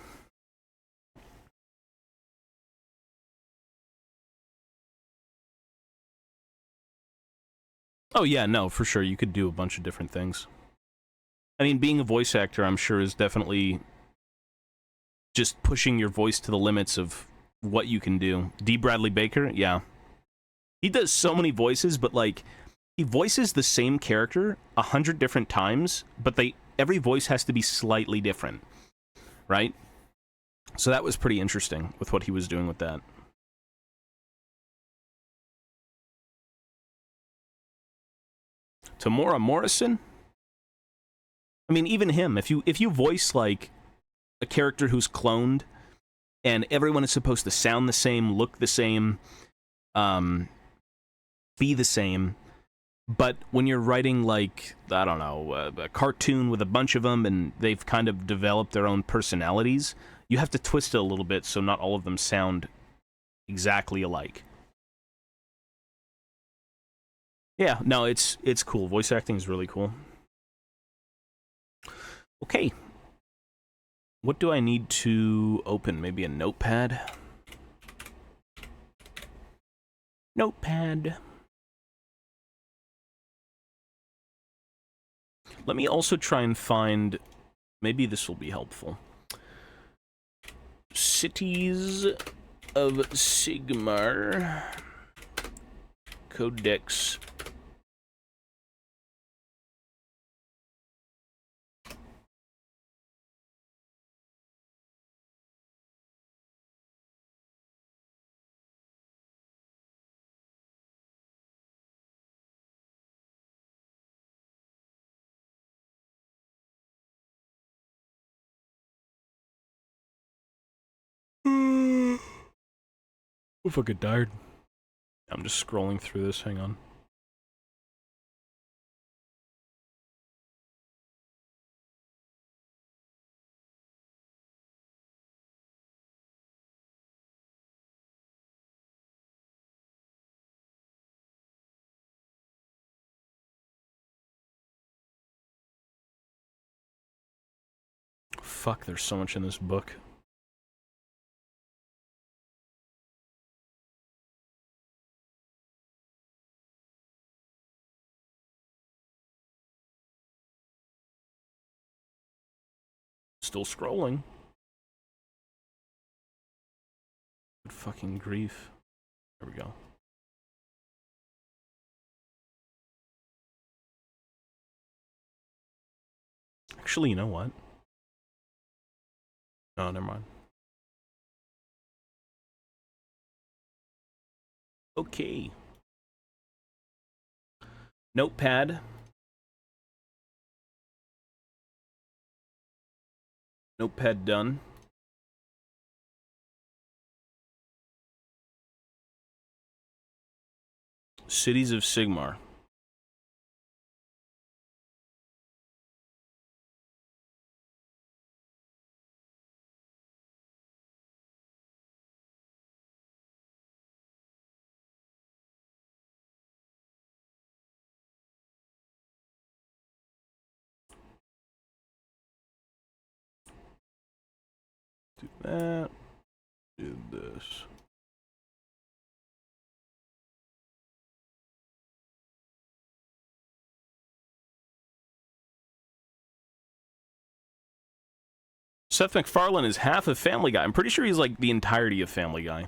Oh yeah, no, for sure, you could do a bunch of different things. I mean, being a voice actor, I'm sure, is definitely just pushing your voice to the limits of what you can do. D. Bradley Baker, yeah. He does so many voices, but, like, he voices the same character 100 different times, but every voice has to be slightly different, right? So that was pretty interesting with what he was doing with that. Tamora Morrison? I mean, even him, if you voice, like, a character who's cloned, and everyone is supposed to sound the same, look the same, be the same, but when you're writing, like, I don't know, a cartoon with a bunch of them, and they've kind of developed their own personalities, you have to twist it a little bit so not all of them sound exactly alike. Yeah, no, it's cool. Voice acting is really cool. Okay. What do I need to open? Maybe a notepad? Notepad. Let me also try and find... Maybe this will be helpful. Cities of Sigmar. Codex. I'm fucking tired. I'm just scrolling through this, hang on. Fuck, there's so much in this book. Still scrolling. Good fucking grief. There we go. Actually, you know what? Oh, never mind. Okay. Notepad. Notepad done. Cities of Sigmar. Do that. Do this. Seth MacFarlane is half of Family Guy. I'm pretty sure he's like the entirety of Family Guy.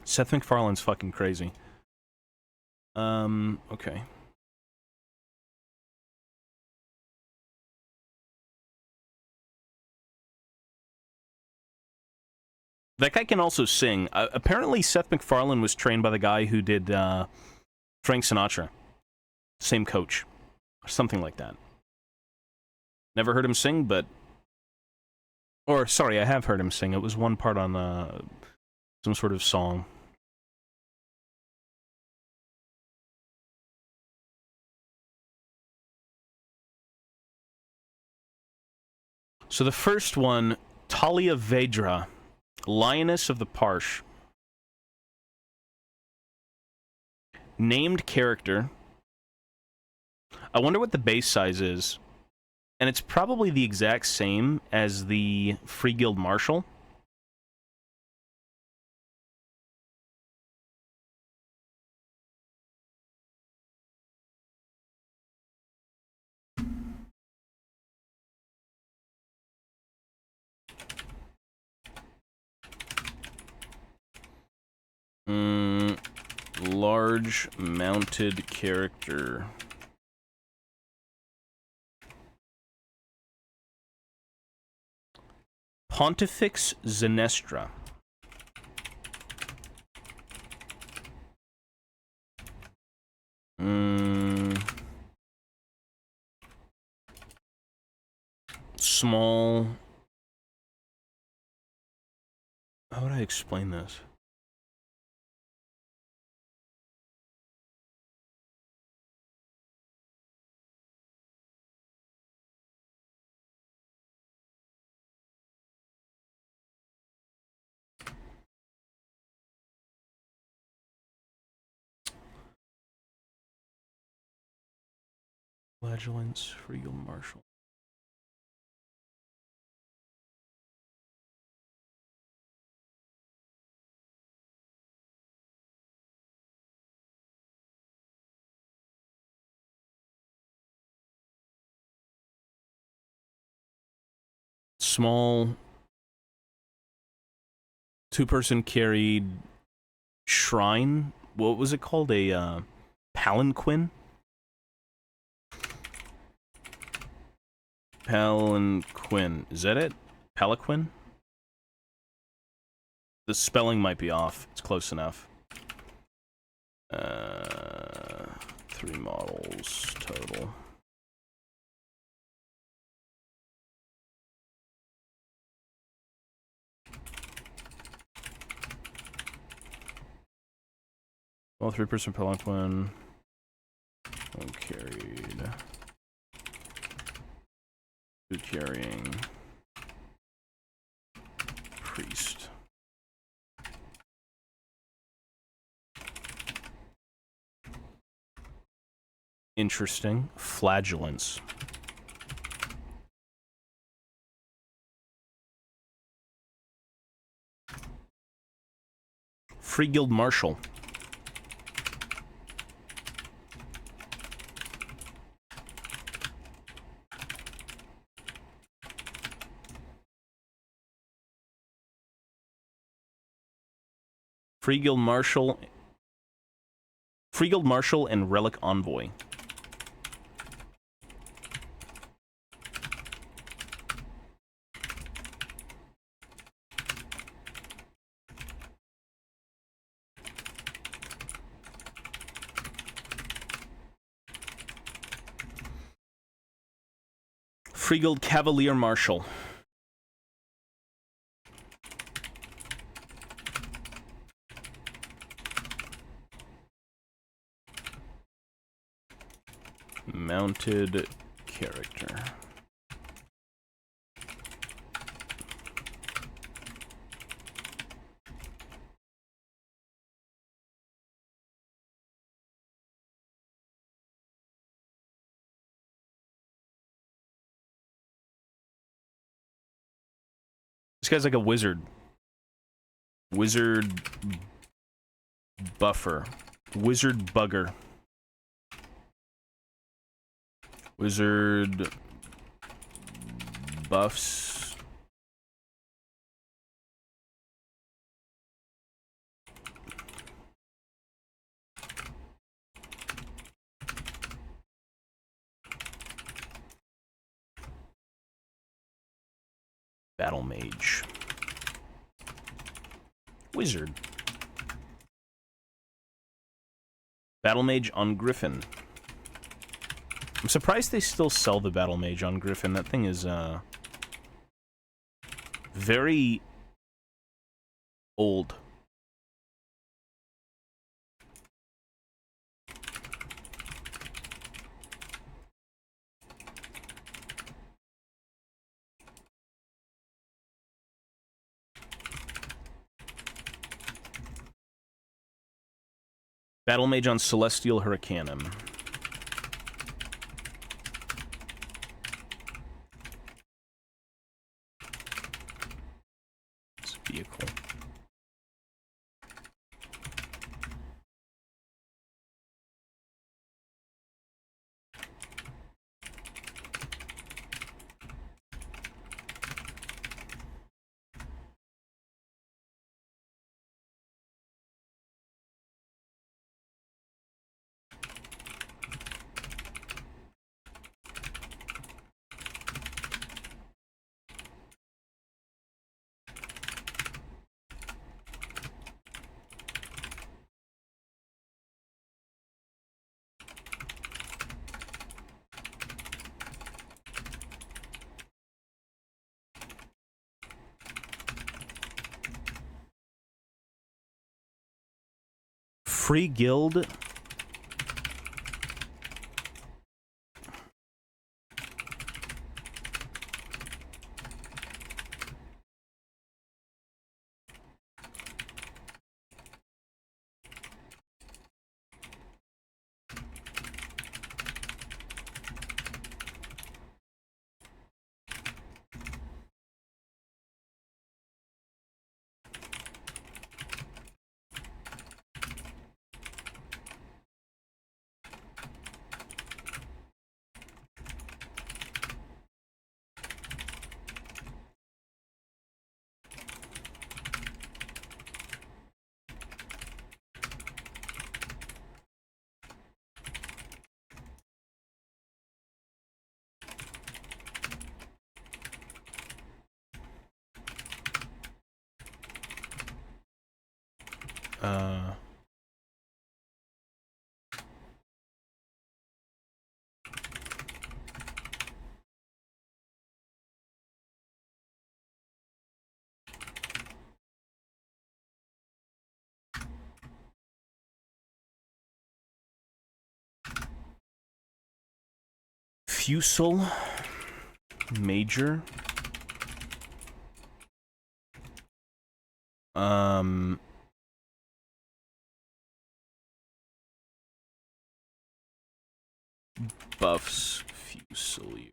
Seth MacFarlane's fucking crazy. Okay. That guy can also sing. Apparently, Seth MacFarlane was trained by the guy who did Frank Sinatra. Same coach. Or something like that. Never heard him sing, but... Or, sorry, I have heard him sing. It was one part on some sort of song. So the first one, Talia Vedra, Lioness of the Parsh. Named character. I wonder what the base size is. And it's probably the exact same as the Free Guild Marshal. Large mounted character. Pontifex Zenestra. Small. How would I explain this? Flagellants, Free Guild Marshal. Small, two-person carried shrine. What was it called? A palanquin? Palanquin. Is that it? Palanquin? The spelling might be off. It's close enough. 3 models total. Well, 3-person palanquin. One carried. 2 carrying. Priest. Interesting. Flagellants. Free Guild Marshal. Free Guild Marshal and Relic Envoy. Free Guild Cavalier Marshal. Mounted character. This guy's like a wizard. Wizard buffer. Wizard bugger. Wizard buffs Battle Mage. Wizard. Battle Mage on Griffin. I'm surprised they still sell the Battle Mage on Griffin. That thing is, very old. Battle Mage on Celestial Hurricanum. It's a vehicle. Free guild. Fusel. Major. Buffs. Fusiliers.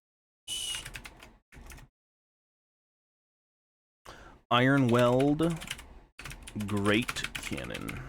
Iron Weld. Great Cannon.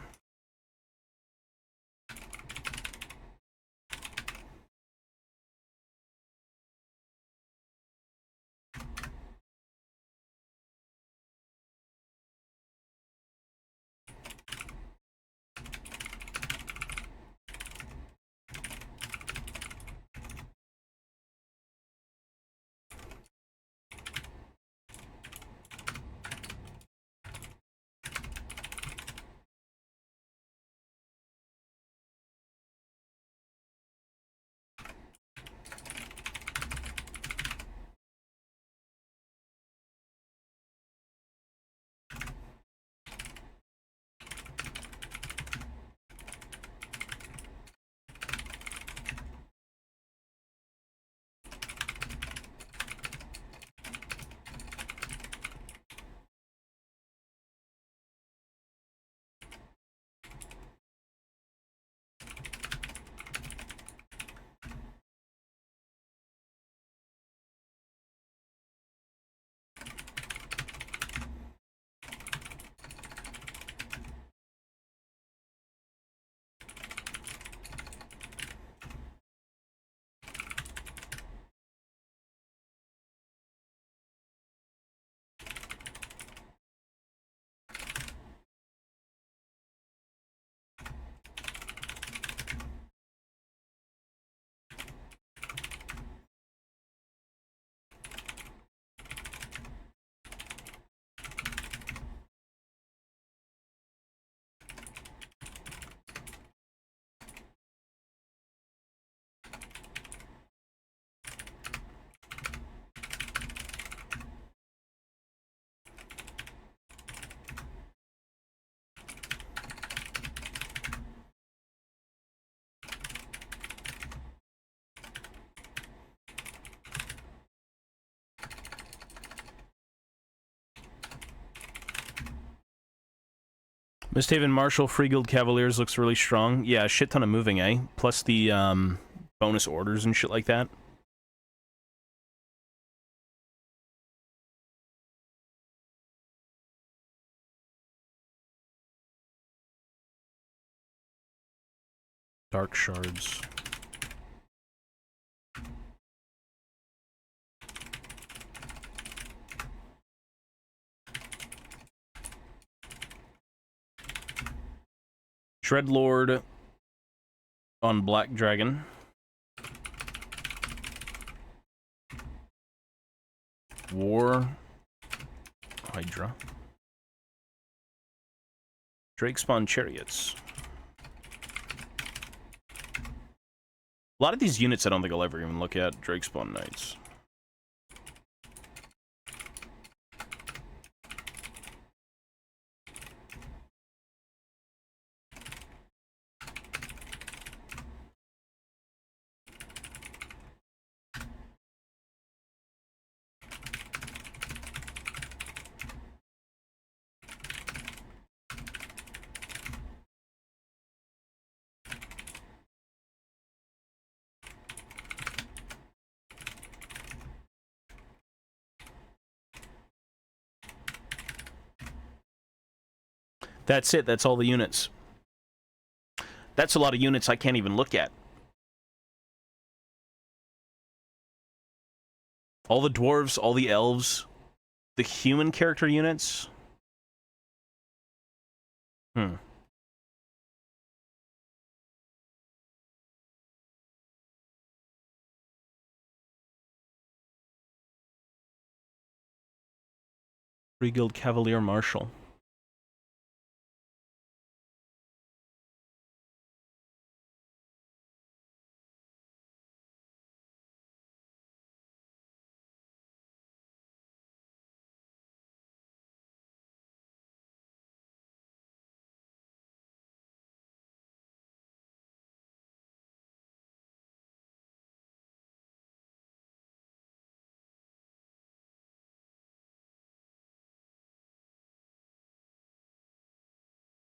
Misthaven Marshal, Free Guild Cavaliers looks really strong. Yeah, a shit ton of moving, eh? Plus the bonus orders and shit like that. Dark Shards. Dreadlord on Black Dragon. War Hydra. Drakespawn Chariots. A lot of these units I don't think I'll ever even look at. Drakespawn Knights. That's it. That's all the units. That's a lot of units I can't even look at. All the dwarves, all the elves, the human character units. Free Guild Cavalier Marshal.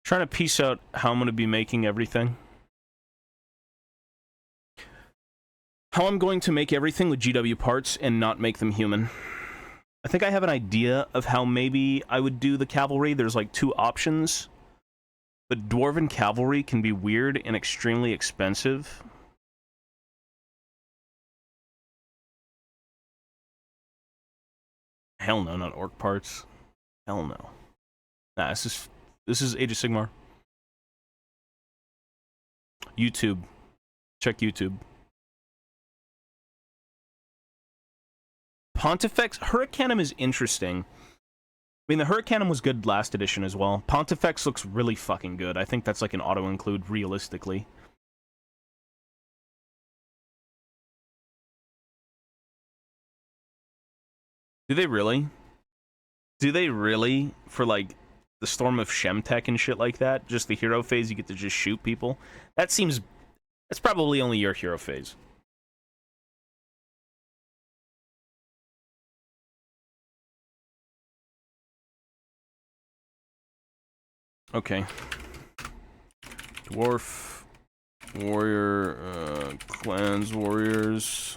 Trying to piece out how I'm going to be making everything. How I'm going to make everything with GW parts and not make them human. I think I have an idea of how maybe I would do the cavalry. There's like 2 options. But Dwarven cavalry can be weird and extremely expensive. Hell no, not orc parts. Hell no. Nah, this is Age of Sigmar. YouTube. Check YouTube. Pontifex Hurricanum is interesting. I mean, the Hurricanum was good last edition as well. Pontifex looks really fucking good. I think that's like an auto-include realistically. Do they really? Do they really? For like the Storm of Shemtek and shit like that? Just the hero phase, you get to just shoot people? That seems... That's probably only your hero phase. Okay. Dwarf, warrior, clans, warriors.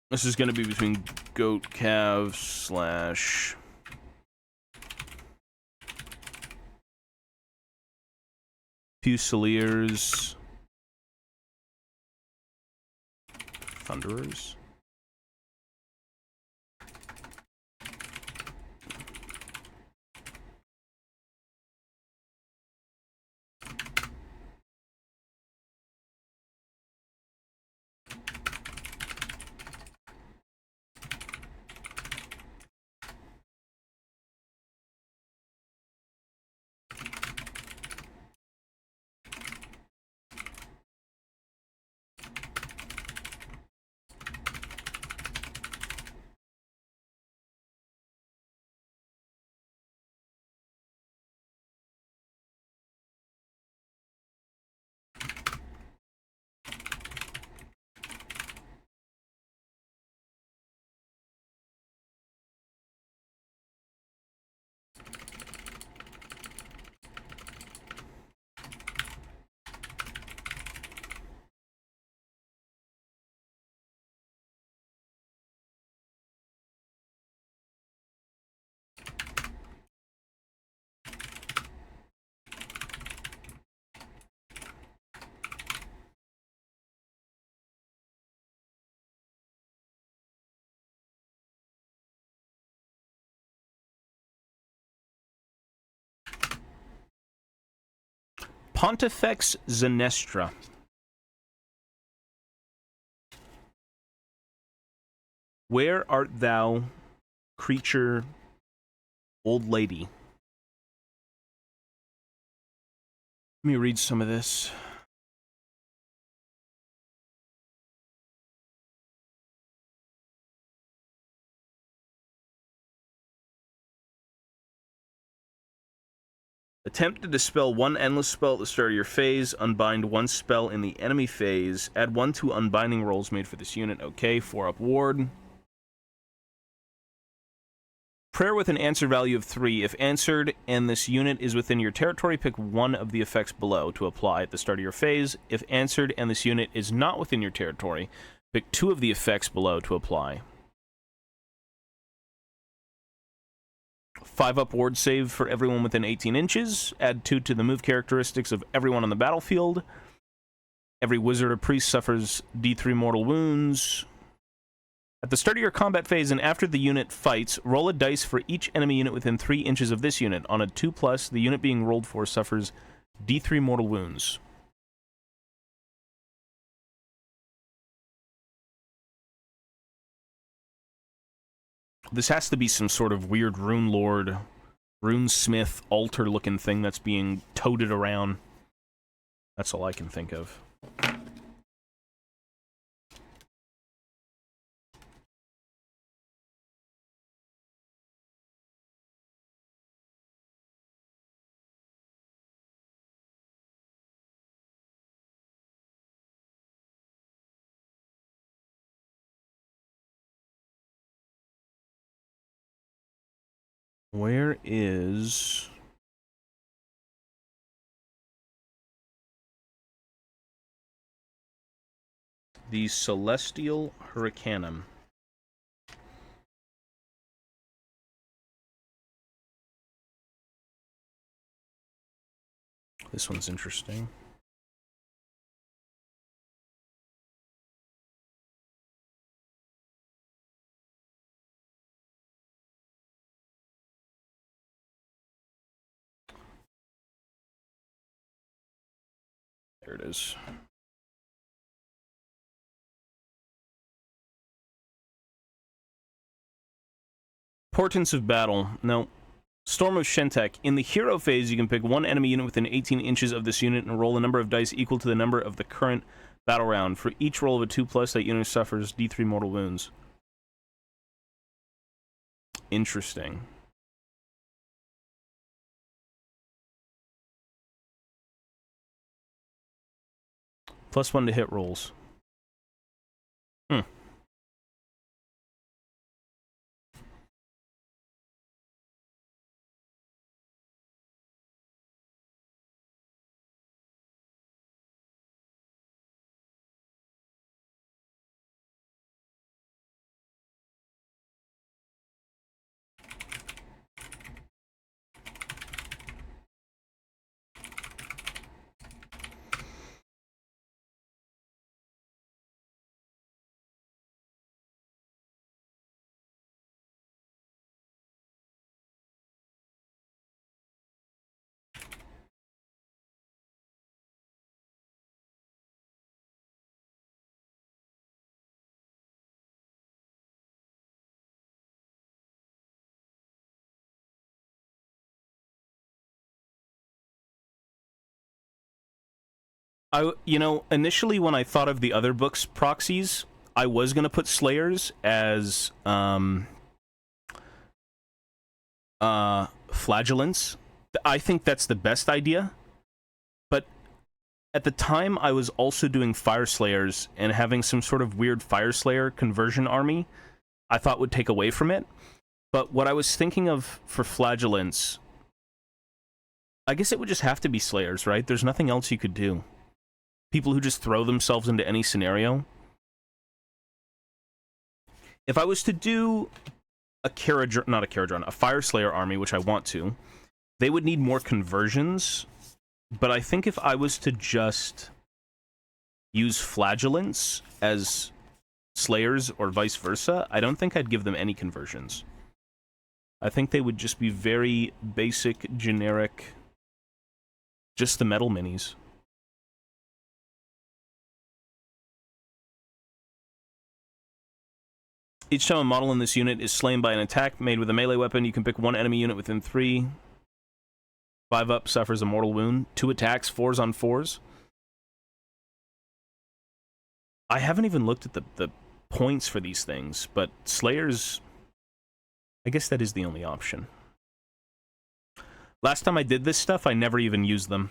This is going to be between goat, calves, slash... Fusiliers. Thunderers. Pontifex Zenestra. Where art thou, creature, old lady? Let me read some of this. Attempt to dispel one endless spell at the start of your phase. Unbind one spell in the enemy phase. Add 1 to unbinding rolls made for this unit. Okay, 4-up ward. Prayer with an answer value of 3. If answered and this unit is within your territory, pick one of the effects below to apply at the start of your phase. If answered and this unit is not within your territory, pick 2 of the effects below to apply. 5-up ward save for everyone within 18 inches. Add 2 to the move characteristics of everyone on the battlefield. Every wizard or priest suffers D3 mortal wounds. At the start of your combat phase and after the unit fights, roll a dice for each enemy unit within 3 inches of this unit. On a 2+, the unit being rolled for suffers D3 mortal wounds. This has to be some sort of weird rune lord, runesmith, altar-looking thing that's being toted around. That's all I can think of. Where is... the Celestial Hurricanum? This one's interesting. There it is. Portents of Battle. No. Storm of Shentek. In the hero phase, you can pick one enemy unit within 18 inches of this unit and roll a number of dice equal to the number of the current battle round. For each roll of a 2+, that unit suffers D3 mortal wounds. Interesting. +1 to hit rolls. Initially when I thought of the other books' proxies, I was going to put Slayers as, Flagellants. I think that's the best idea. But at the time, I was also doing Fire Slayers, and having some sort of weird Fire Slayer conversion army, I thought would take away from it. But what I was thinking of for Flagellants, I guess it would just have to be Slayers, right? There's nothing else you could do. People who just throw themselves into any scenario. If I was to do a Fire Slayer army, which I want to, they would need more conversions. But I think if I was to just use Flagellants as Slayers or vice versa, I don't think I'd give them any conversions. I think they would just be very basic, generic, Just the metal minis. Each time a model in this unit is slain by an attack made with a melee weapon, you can pick one enemy unit within 3. 5 up suffers a mortal wound. 2 attacks, 4s on 4s. I haven't even looked at the points for these things, but Slayers... I guess that is the only option. Last time I did this stuff, I never even used them.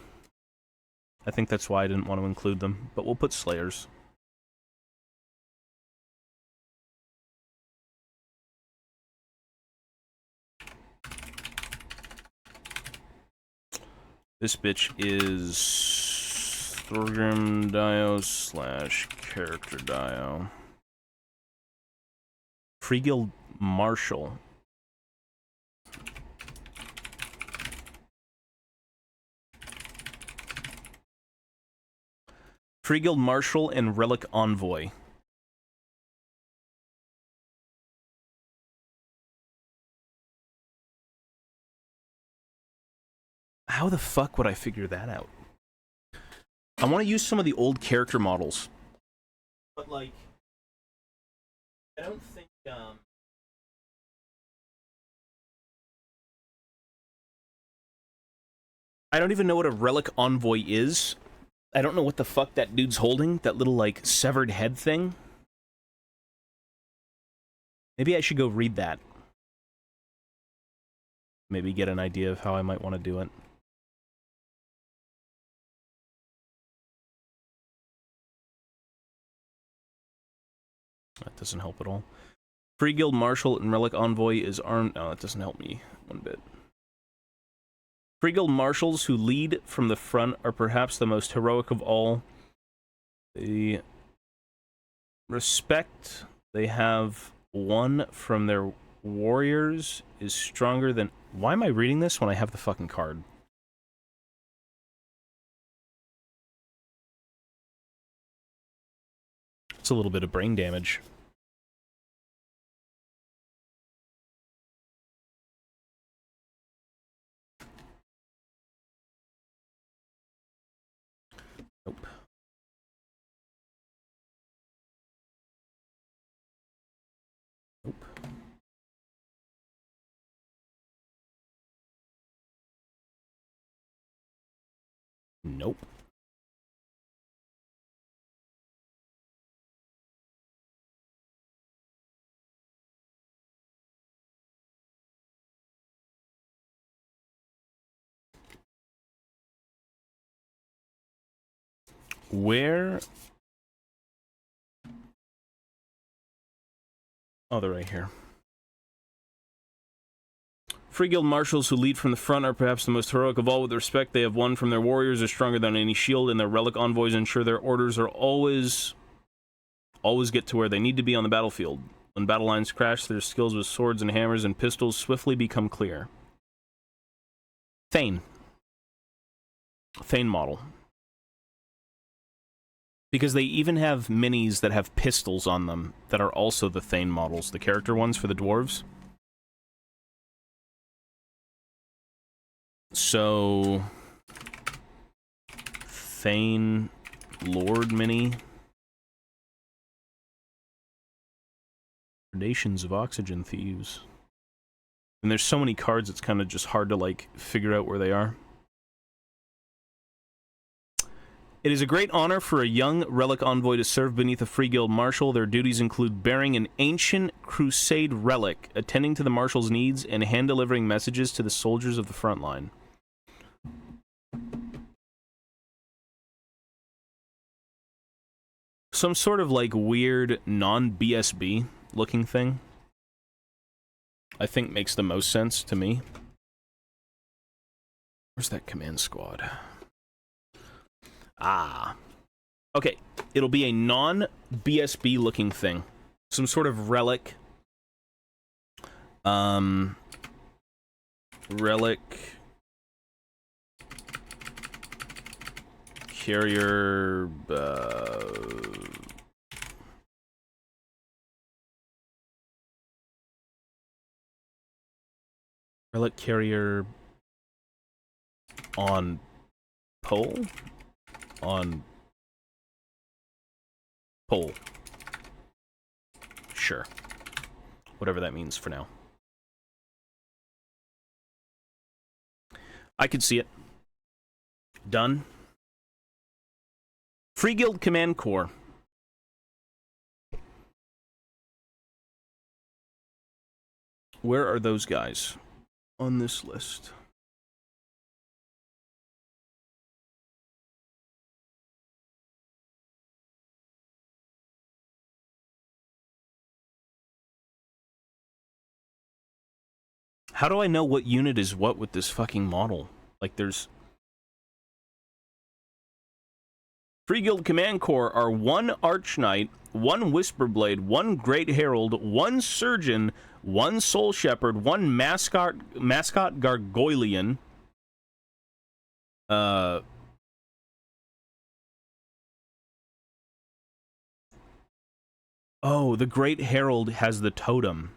I think that's why I didn't want to include them, but we'll put Slayers. This bitch is Thorgrim Dio / Character Dio. Free Guild Marshal. Free Guild Marshal and Relic Envoy. How the fuck would I figure that out? I want to use some of the old character models. But, like, I don't think, I don't even know what a Relic Envoy is. I don't know what the fuck that dude's holding. That little, like, severed head thing. Maybe I should go read that. Maybe get an idea of how I might want to do it. That doesn't help at all. Free Guild Marshal and Relic Envoy is armed... No, that doesn't help me one bit. Free Guild Marshals who lead from the front are perhaps the most heroic of all. The respect they have won from their warriors is stronger than... Why am I reading this when I have the fucking card? It's a little bit of brain damage. Nope. Nope. Nope. Where... Oh, they're right here. Free Guild Marshals who lead from the front are perhaps the most heroic of all. With the respect they have won from their warriors are stronger than any shield, and their Relic Envoys ensure their orders are always get to where they need to be on the battlefield. When battle lines crash, their skills with swords and hammers and pistols swiftly become clear. Thane. Thane model. Because they even have minis that have pistols on them that are also the Thane models, the character ones for the dwarves. So... Thane Lord mini. Gradations of Oxygen Thieves. And there's so many cards, it's kind of just hard to, like, figure out where they are. It is a great honor for a young Relic Envoy to serve beneath a Free Guild Marshal. Their duties include bearing an ancient Crusade relic, attending to the Marshal's needs, and hand-delivering messages to the soldiers of the front line. Some sort of, like, weird non-BSB looking thing, I think makes the most sense to me. Where's that command squad? Ah. Okay, it'll be a non-BSB looking thing. Some sort of relic. Relic. Carrier. Relic carrier on poll on poll. Sure. Whatever that means for now. I could see it. Done. Free Guild Command Corps. Where are those guys on this list? How do I know what unit is what with this fucking model? Like, there's... Free Guild Command Corps are 1 Arch Knight, 1 Whisperblade, 1 Great Herald, 1 Surgeon, 1 Soul Shepherd, 1 Mascot Gargoylian. Oh, the Great Herald has the totem.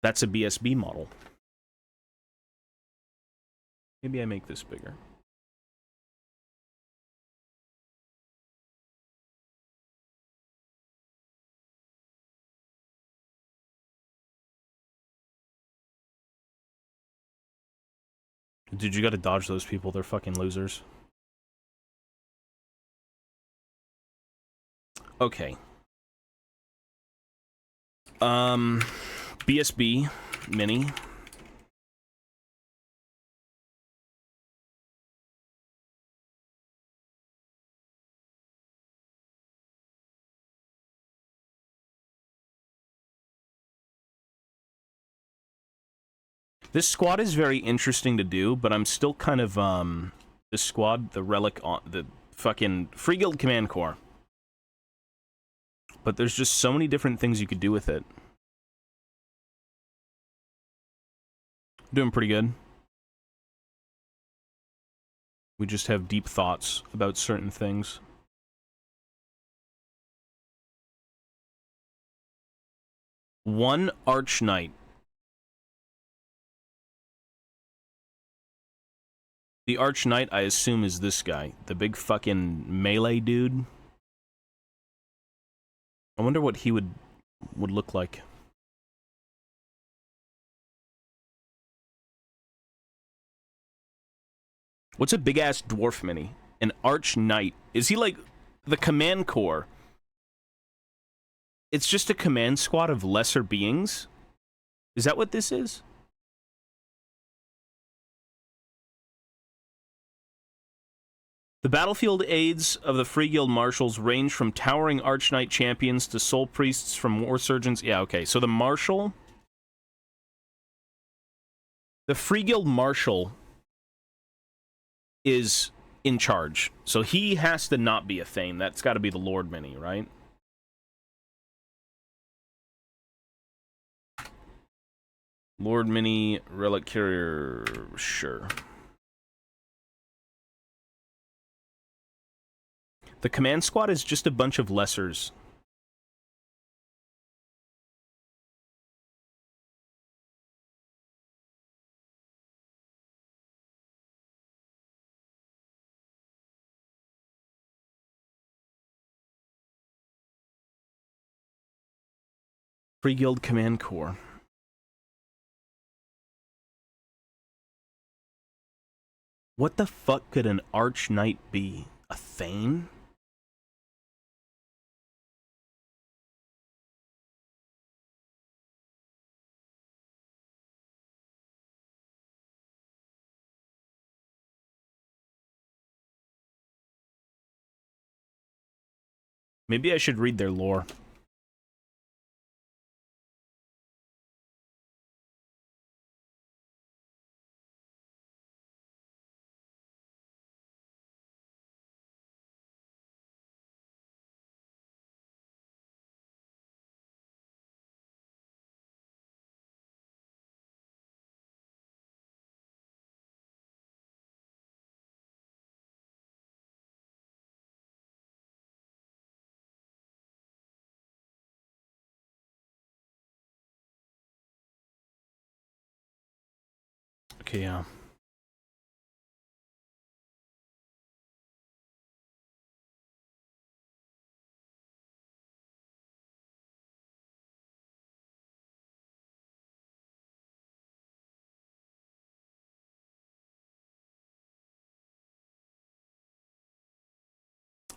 That's a BSB model. Maybe I make this bigger. Dude, you gotta dodge those people. They're fucking losers. Okay. BSB Mini. This squad is very interesting to do, but I'm still kind of, this squad, the Relic, the fucking Free Guild Command Corps. But there's just so many different things you could do with it. Doing pretty good. We just have deep thoughts about certain things. One Arch Knight. The Arch Knight, I assume, is this guy. The big fucking melee dude. I wonder what he would look like. What's a big-ass dwarf mini? An Arch Knight. Is he like the Command Corps? It's just a command squad of lesser beings? Is that what this is? The battlefield aides of the Free Guild Marshals range from towering Arch Knight champions to soul priests from war surgeons. Yeah, okay. So the Marshal... The Free Guild Marshal is in charge. So he has to not be a Thane. That's got to be the Lord Mini, right? Lord Mini, Relic Carrier, sure. The command squad is just a bunch of lessers. Free Guild Command Corps. What the fuck could an Arch Knight be? A Thane? Maybe I should read their lore. Okay, yeah.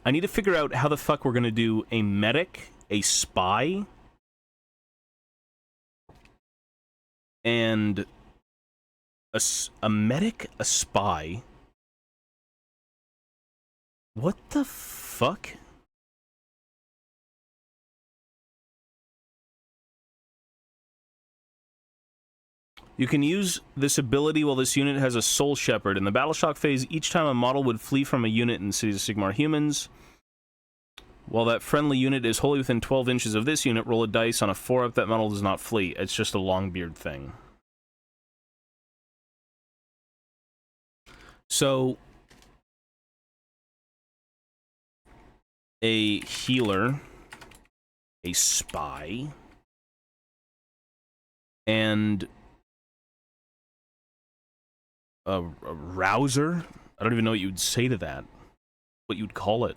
I need to figure out how the fuck we're gonna do a medic, a spy, and a medic, a spy. What the fuck? You can use this ability while this unit has a Soul Shepherd. In the Battle Shock phase, each time a model would flee from a unit in Cities of Sigmar humans, while that friendly unit is wholly within 12 inches of this unit, roll a dice. On a 4-up, that model does not flee. It's just a Longbeard thing. So, a healer, a spy, and a rouser? I don't even know what you'd say to that. What you'd call it.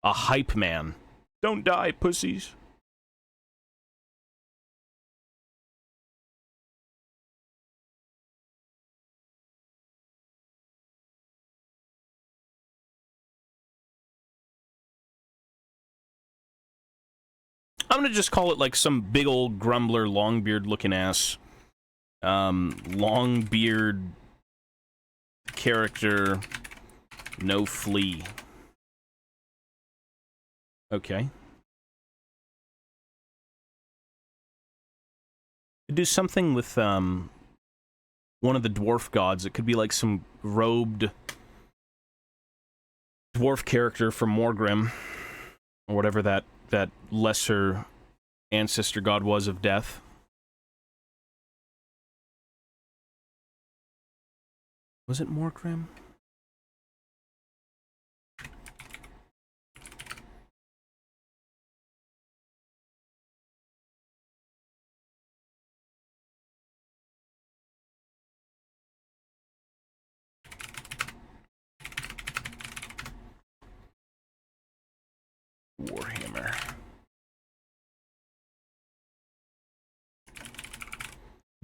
A hype man. Don't die, pussies. I'm gonna just call it like some big old grumbler, Longbeard looking ass. Longbeard character, no flee. Okay. Do something with one of the dwarf gods. It could be like some robed dwarf character from Morgrim, or whatever that lesser ancestor god was of death. Was it Morgrim? Warhammer.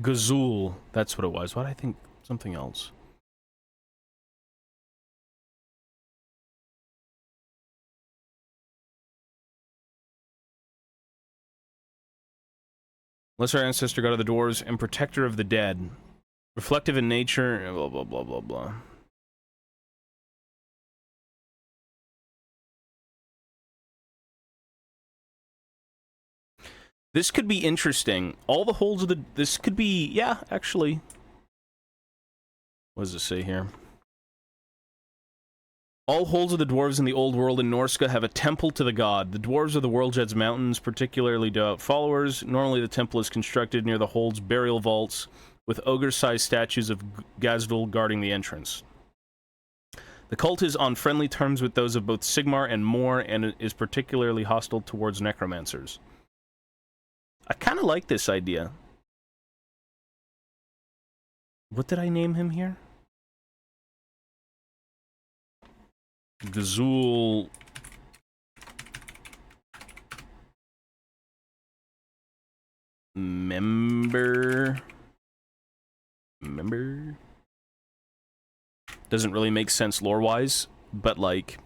Gazul. That's what it was. Why did I think something else? Lesser ancestor god of the dwarves and protector of the dead. Reflective in nature, blah, blah, blah, blah, blah. This could be interesting. All the holds of the... This could be... Yeah, actually. What does it say here? All holds of the dwarves in the old world in Norska have a temple to the god. The dwarves of the Worldjed's mountains particularly devout followers. Normally the temple is constructed near the hold's burial vaults, with ogre-sized statues of Gazdul guarding the entrance. The cult is on friendly terms with those of both Sigmar and Moor, and is particularly hostile towards necromancers. I kind of like this idea. What did I name him here? Gazul... Member... Doesn't really make sense lore-wise, but, like,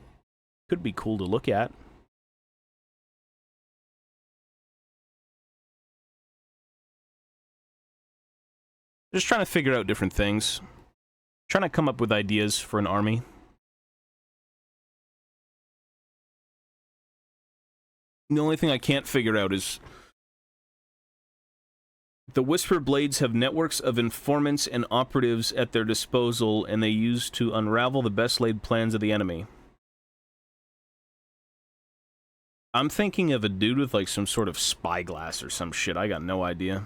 could be cool to look at. Just trying to figure out different things. Trying to come up with ideas for an army. The only thing I can't figure out is... The Whisper Blades have networks of informants and operatives at their disposal, and they use to unravel the best-laid plans of the enemy. I'm thinking of a dude with, like, some sort of spyglass or some shit. I got no idea.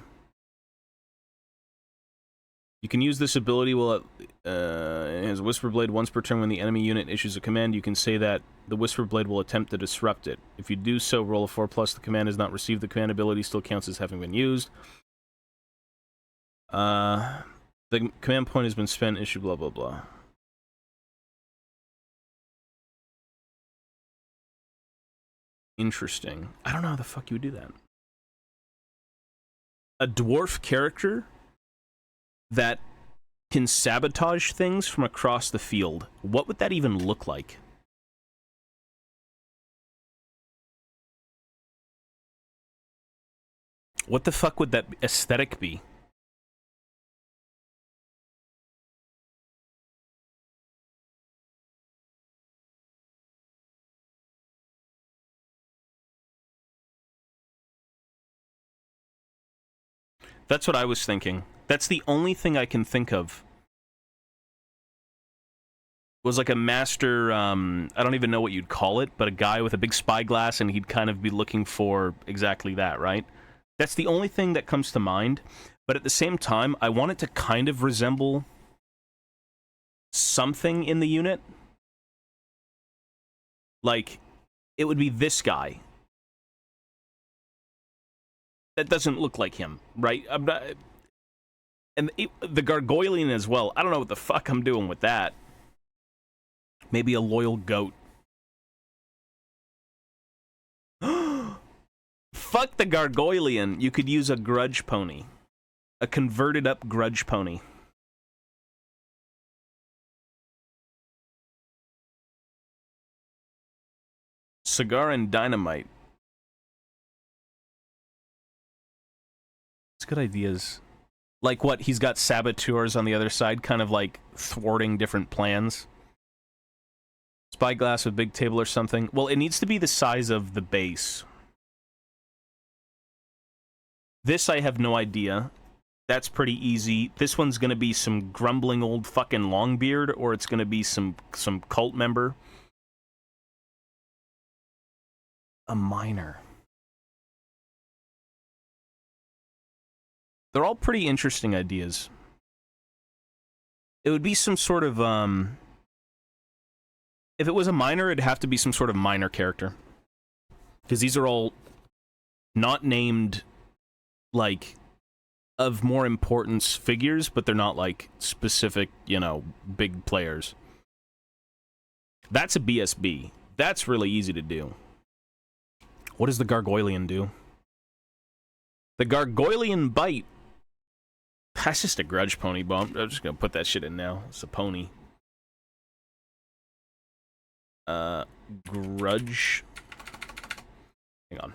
You can use this ability while it has Whisper Blade once per turn when the enemy unit issues a command. You can say that the Whisper Blade will attempt to disrupt it. If you do so, roll a 4+. The command has not received. The command ability still counts as having been used. The command point has been spent, issue blah blah blah. Interesting. I don't know how the fuck you would do that. A dwarf character that can sabotage things from across the field. What would that even look like? What the fuck would that aesthetic be? That's what I was thinking. That's the only thing I can think of. Was like a master, I don't even know what you'd call it, but a guy with a big spyglass, and he'd kind of be looking for exactly that, right? That's the only thing that comes to mind. But at the same time, I want it to kind of resemble something in the unit. Like, it would be this guy. That doesn't look like him, right? I'm not, and the Gargoylian as well. I don't know what the fuck I'm doing with that. Maybe a loyal goat. Fuck the Gargoylian. You could use a grudge pony. A converted up grudge pony. Cigar and dynamite. It's good ideas. Like what? He's got saboteurs on the other side, kind of like thwarting different plans. Spyglass with big table or something. Well, it needs to be the size of the base. This I have no idea. That's pretty easy. This one's gonna be some grumbling old fucking Longbeard, or it's gonna be some cult member. A miner. They're all pretty interesting ideas. It would be some sort of, if it was a miner, it'd have to be some sort of miner character. Because these are all not named, like, of more importance figures, but they're not, like, specific, you know, big players. That's a BSB. That's really easy to do. What does the Gargoylian do? The Gargoylian bite. That's just a grudge pony bump. I'm just gonna put that shit in now. It's a pony. Grudge. Hang on.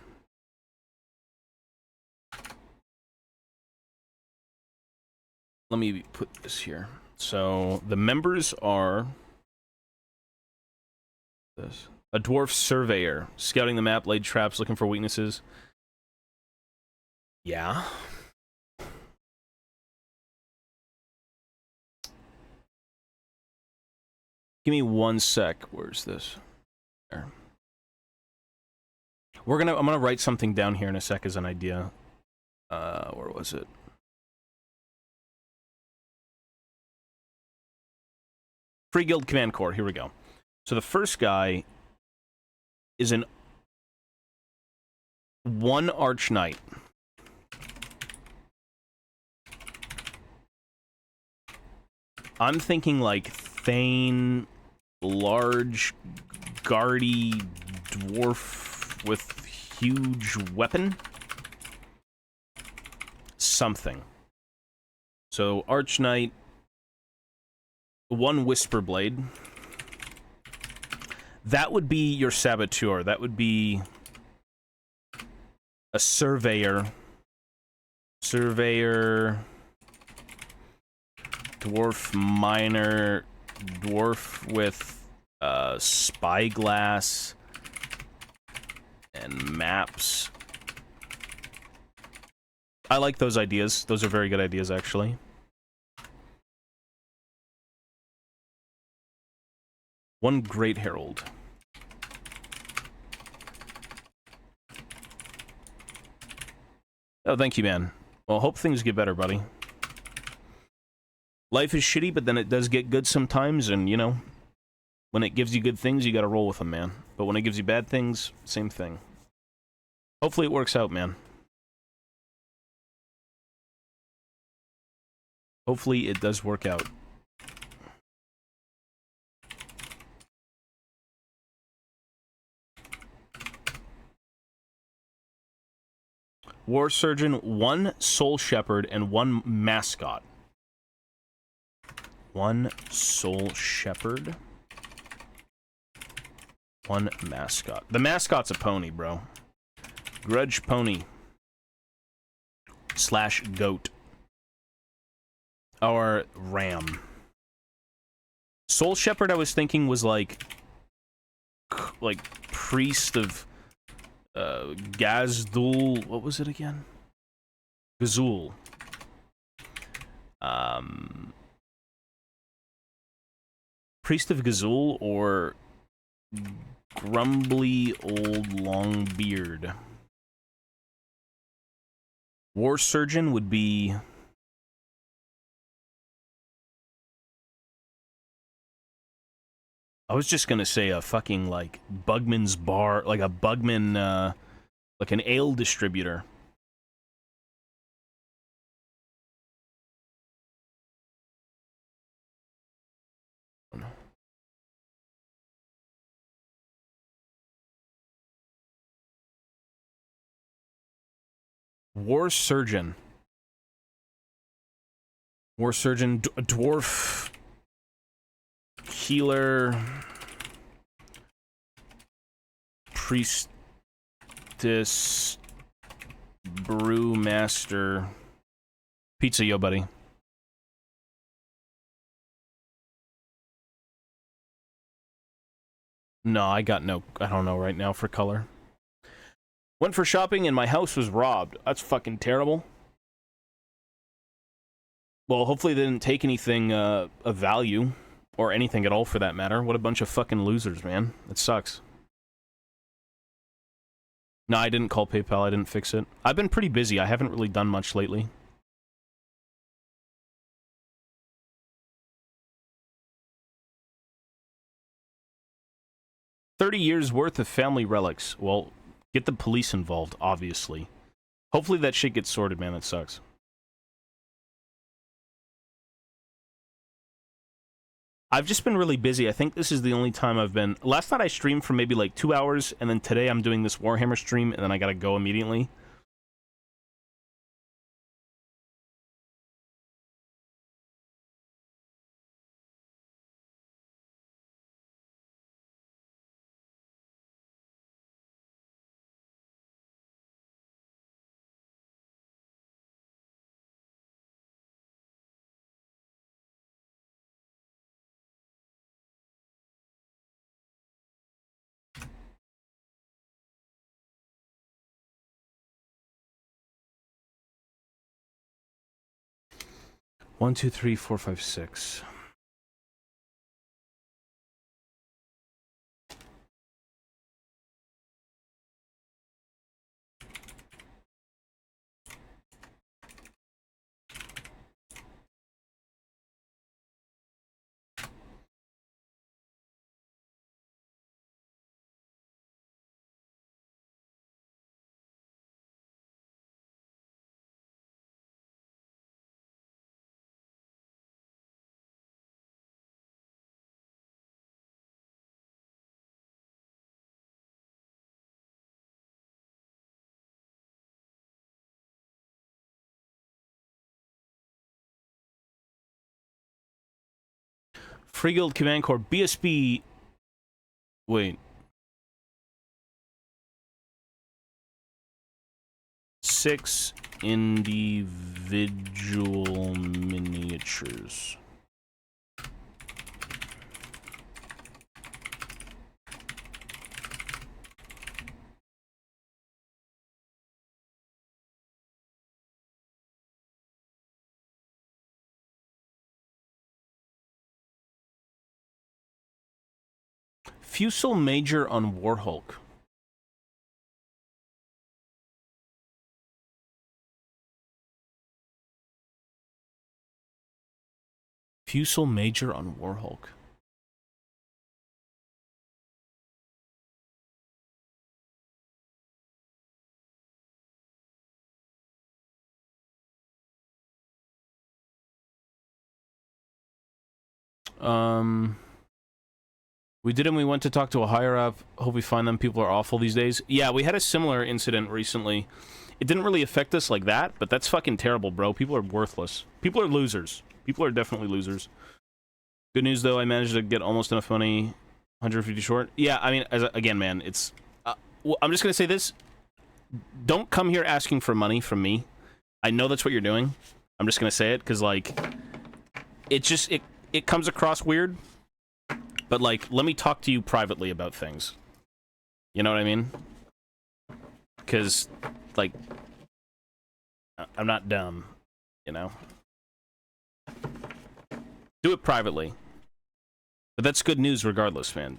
Let me put this here. So the members are this. A dwarf surveyor, scouting the map, laid traps, looking for weaknesses. Yeah. Give me 1 sec. Where's this? There. I'm gonna write something down here in a sec as an idea. Where was it? Free Guild Command Corps. Here we go. So the first guy is an 1 Arch Knight. I'm thinking like Thane, large, guardy dwarf with huge weapon. Something. So Arch Knight, 1 Whisper Blade. That would be your saboteur. That would be a surveyor. Surveyor, dwarf miner, dwarf with spyglass and maps. I like those ideas. Those are very good ideas, actually. One Great Herald. Oh, thank you, man. Well, hope things get better, buddy. Life is shitty, but then it does get good sometimes, and, you know, when it gives you good things, you gotta roll with them, man. But when it gives you bad things, same thing. Hopefully it works out, man. Hopefully it does work out. War Surgeon, 1 Soul Shepherd, and 1 Mascot. 1 Soul Shepherd. 1 Mascot. The Mascot's a pony, bro. Grudge Pony. / Goat. Or Ram. Soul Shepherd, I was thinking, was like priest of Gazdul. What was it again? Gazul. Priest of Gazul or Grumbly Old Longbeard. War Surgeon would be... I was just gonna say a fucking, like, Bugman's bar, like a Bugman, like an ale distributor. War Surgeon. War Surgeon, Dwarf... Healer... Priestess... Brewmaster... Pizza Yo Buddy. No, I got no... I don't know right now for color. Went for shopping and my house was robbed. That's fucking terrible. Well, hopefully they didn't take anything of value. Or anything at all, for that matter. What a bunch of fucking losers, man. It sucks. No, I didn't call PayPal. I didn't fix it. I've been pretty busy. I haven't really done much lately. $30 years worth of family relics. Well, get the police involved, obviously. Hopefully that shit gets sorted, man. That sucks. I've just been really busy. I think this is the only time I've been... Last night I streamed for maybe like 2 hours, and then today I'm doing this Warhammer stream, and then I gotta go immediately. One, two, three, four, five, six. Free Guild Command Corps, BSB... Wait. 6 individual miniatures. Fusel Major on Warhulk. Fusel Major on Warhulk. We did, and we went to talk to a higher up. Hope we find them. People are awful these days. Yeah, we had a similar incident recently. It didn't really affect us like that, but that's fucking terrible, bro. People are worthless. People are losers. People are definitely losers. Good news, though. I managed to get almost enough money. 150 short. Yeah, I mean, again, man, it's... well, I'm just going to say this. Don't come here asking for money from me. I know that's what you're doing. I'm just going to say it, because, like... It comes across weird. But, like, let me talk to you privately about things. You know what I mean? Because, like... I'm not dumb. You know? Do it privately. But that's good news regardless, man.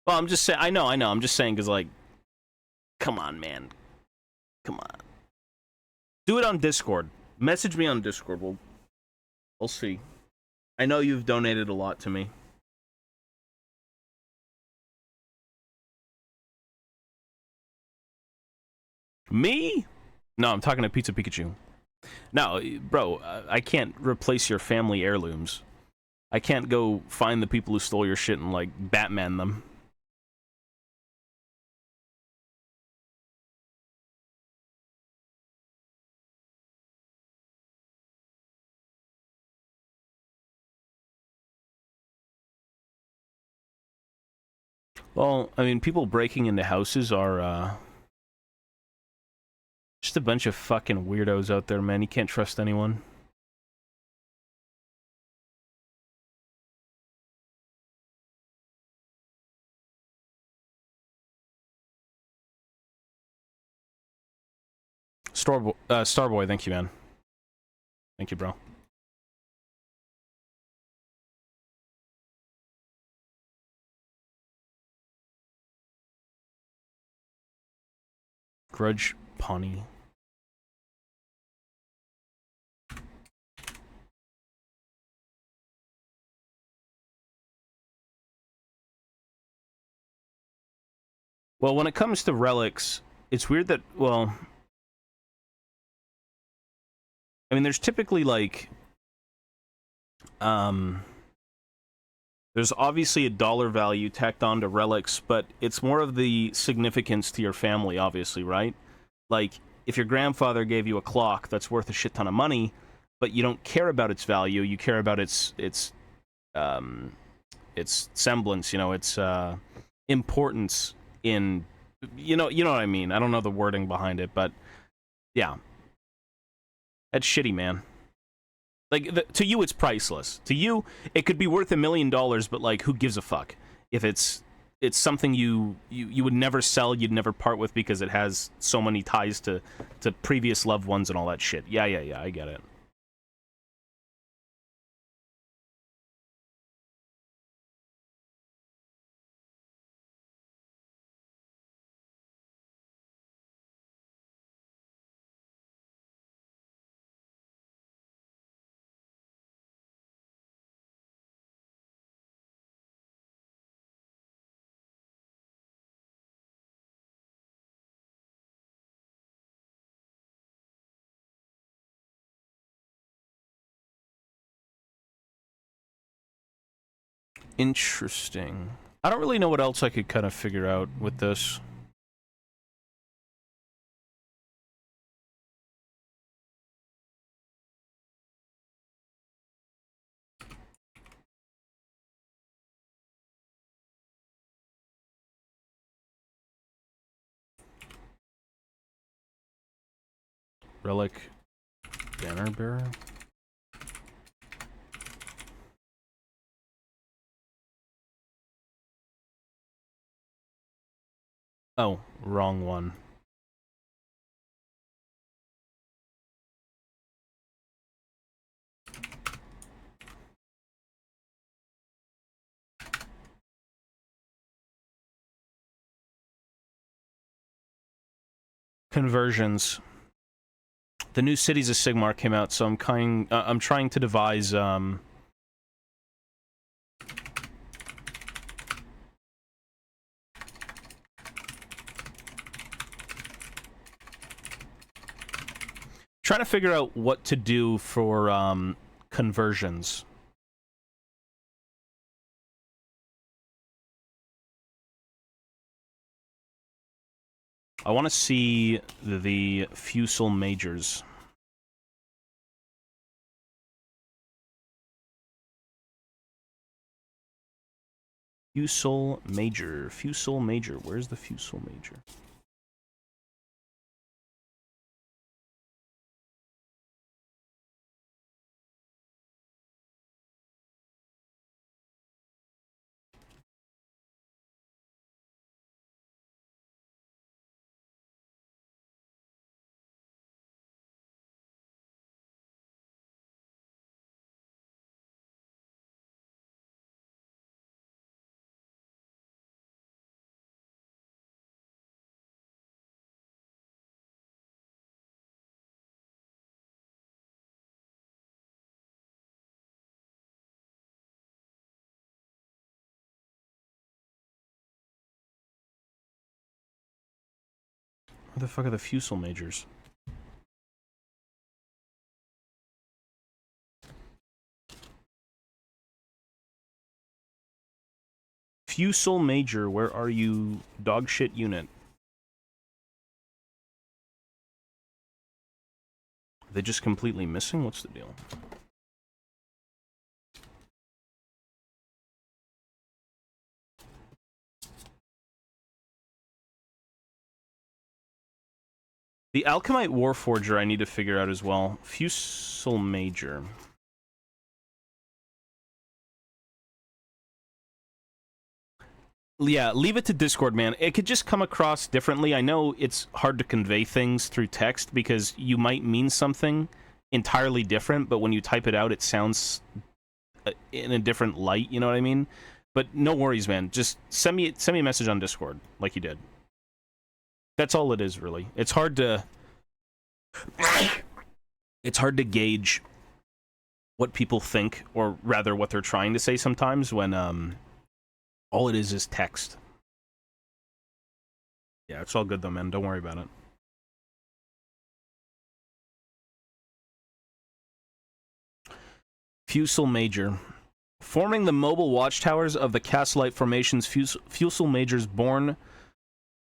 Well, I'm just saying... I know. I'm just saying because, like... Come on, man. Come on. Do it on Discord. Message me on Discord. We'll see. I know you've donated a lot to me. Me? No, I'm talking to Pizza Pikachu. No, bro, I can't replace your family heirlooms. I can't go find the people who stole your shit and, like, Batman them. Well, I mean, people breaking into houses are, just a bunch of fucking weirdos out there, man. You can't trust anyone. Starboy, thank you, man. Thank you, bro. Grudge Pawnee. Well, when it comes to relics, it's weird that, well... I mean, there's typically, like... There's obviously a dollar value tacked on to relics, but it's more of the significance to your family, obviously, right? Like, if your grandfather gave you a clock that's worth a shit ton of money, but you don't care about its value, you care about its semblance, you know, its importance in, you know what I mean. I don't know the wording behind it, but yeah, that's shitty, man. Like, to you, it's priceless. To you, it could be worth $1 million, but, like, who gives a fuck? If it's something you would never sell, you'd never part with because it has so many ties to previous loved ones and all that shit. Yeah, I get it. Interesting. I don't really know what else I could kind of figure out with this. Relic banner bearer. Oh, wrong one. Conversions. The new Cities of Sigmar came out, so I'm trying to devise Trying to figure out what to do for conversions. I want to see the Fusel Majors. Fusel Major. Fusel Major. Where's the Fusel Major? Where the fuck are the Fusel Majors? Fusel Major, where are you, dogshit unit? Are they just completely missing? What's the deal? The Alchemite Warforger I need to figure out as well. Fusel Major. Yeah, leave it to Discord, man. It could just come across differently. I know it's hard to convey things through text because you might mean something entirely different, but when you type it out, it sounds in a different light, you know what I mean? But no worries, man. Just send me a message on Discord, like you did. That's all it is, really. It's hard to... It's hard to gauge what people think, or rather what they're trying to say sometimes when, all it is text. Yeah, it's all good though, man. Don't worry about it. Fusel Major. Forming the mobile watchtowers of the Castlite Formation's Fusel Majors born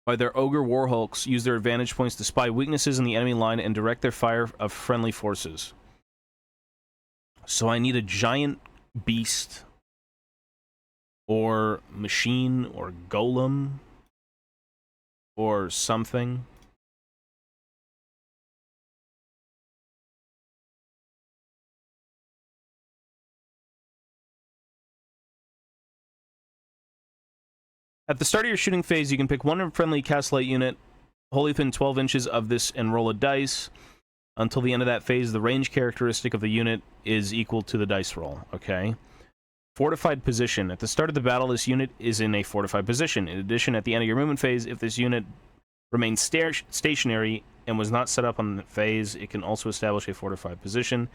by their Ogre Warhulks use their advantage points to spy weaknesses in the enemy line and direct their fire of friendly forces. So I need a giant beast, or machine, or golem, or something. At the start of your shooting phase, you can pick one friendly Castlite unit, wholly within 12 inches of this, and roll a dice. Until the end of that phase, the range characteristic of the unit is equal to the dice roll, okay? Fortified position. At the start of the battle, this unit is in a fortified position. In addition, at the end of your movement phase, if this unit remains stationary and was not set up on the phase, it can also establish a fortified position.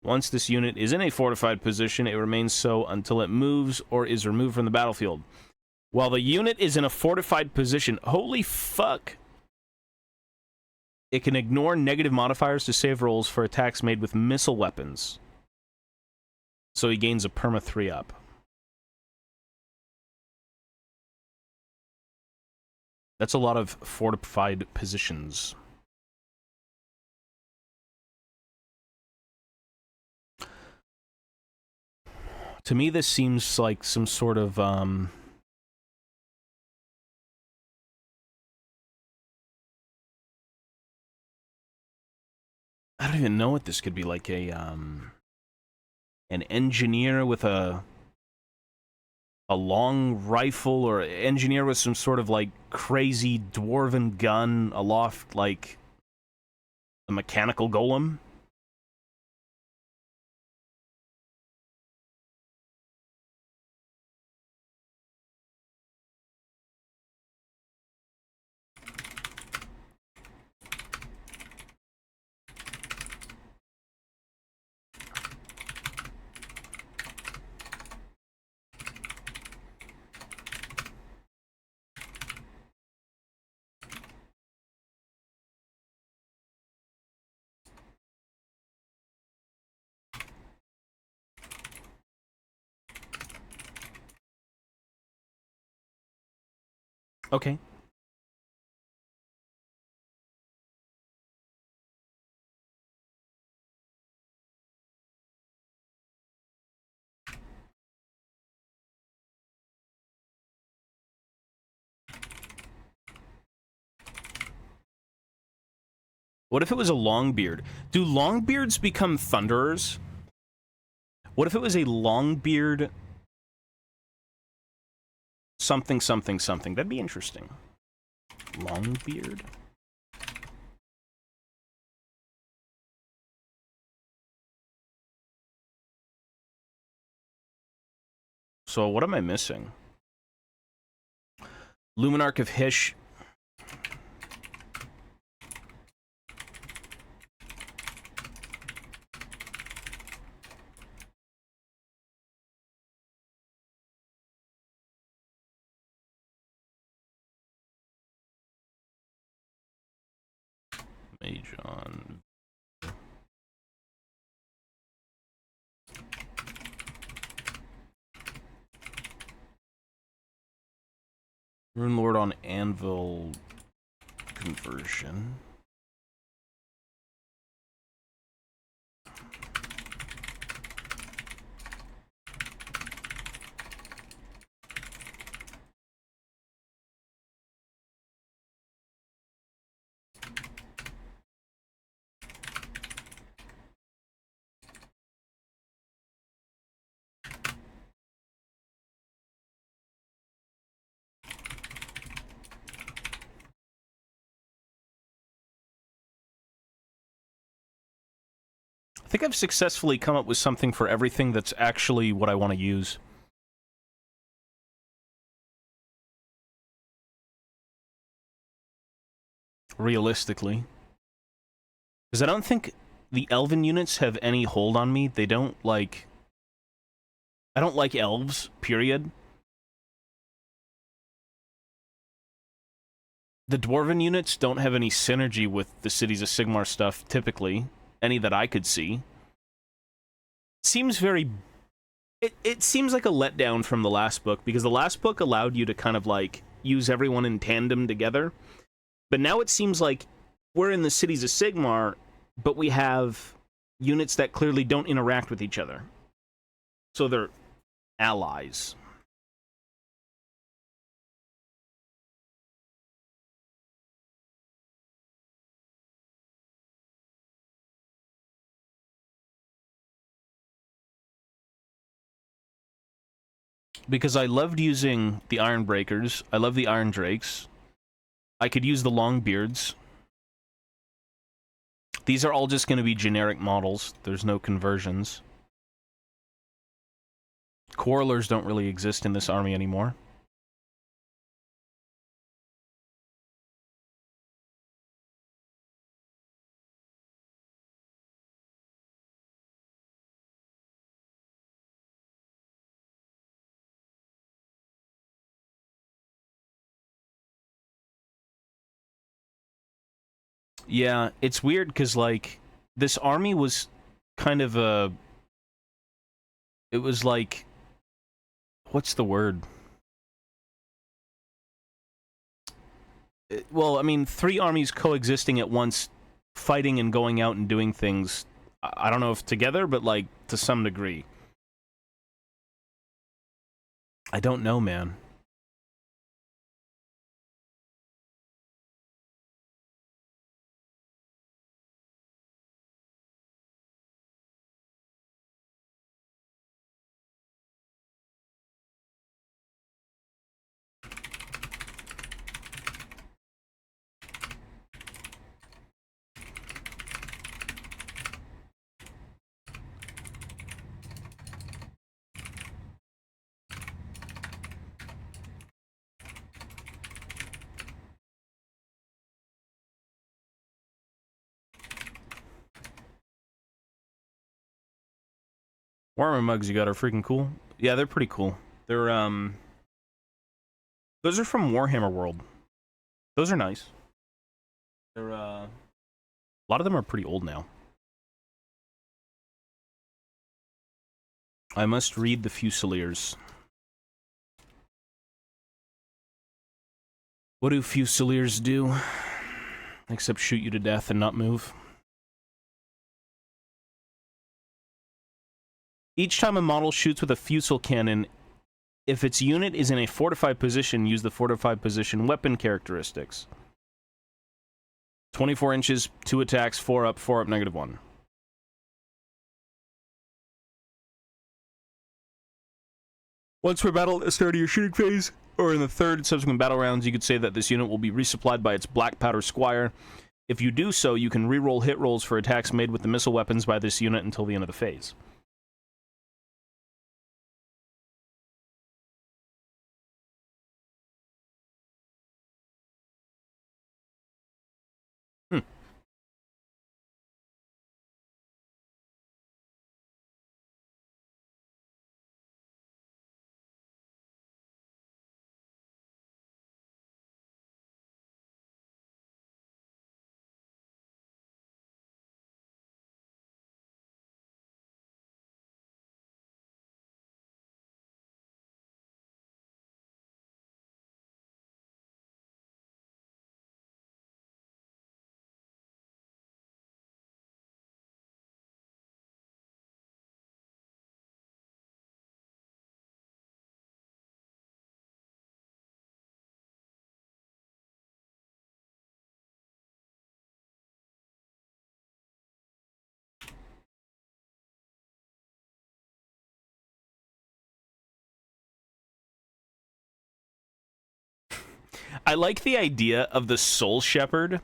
Once this unit is in a fortified position, it remains so until it moves or is removed from the battlefield. While the unit is in a fortified position, holy fuck, it can ignore negative modifiers to save rolls for attacks made with missile weapons. So he gains a perma 3 up. That's a lot of fortified positions. To me, this seems like some sort of, I don't even know what this could be, like a, an engineer with a long rifle, or engineer with some sort of, like, crazy dwarven gun aloft, like a mechanical golem. Okay. What if it was a Longbeard? Do Longbeards become Thunderers? What if it was a Longbeard... something, something, something? That'd be interesting. Longbeard? So what am I missing? Luminarch of Hysh. Mage on... Rune Lord on Anvil conversion. I think I've successfully come up with something for everything that's actually what I want to use. Realistically. Because I don't think the elven units have any hold on me. They don't like... I don't like elves, period. The dwarven units don't have any synergy with the Cities of Sigmar stuff, typically. Any that I could see. Seems very... It seems like a letdown from the last book, because the last book allowed you to kind of, like, use everyone in tandem together. But now it seems like we're in the Cities of Sigmar, but we have units that clearly don't interact with each other. So they're allies. Because I loved using the Iron Breakers. I love the Iron Drakes. I could use the Longbeards. These are all just going to be generic models. There's no conversions. Quarrelers don't really exist in this army anymore. Yeah, it's weird because, like, this army was kind of a... It was like... What's the word? Well, I mean, 3 armies coexisting at once, fighting and going out and doing things. I don't know if together, but, like, to some degree. I don't know, man. Warhammer mugs you got are freaking cool. Yeah, they're pretty cool. They're, those are from Warhammer World. Those are nice. They're, a lot of them are pretty old now. I must read the Fusiliers. What do Fusiliers do? Except shoot you to death and not move. Each time a model shoots with a Fusil cannon, if its unit is in a fortified position, use the fortified position weapon characteristics. 24 inches, 2 attacks, 4 up, -1. Once per battle at the start of your shooting phase, or in the third and subsequent battle rounds, you could say that this unit will be resupplied by its Black Powder Squire. If you do so, you can reroll hit rolls for attacks made with the missile weapons by this unit until the end of the phase. I like the idea of the Soul Shepherd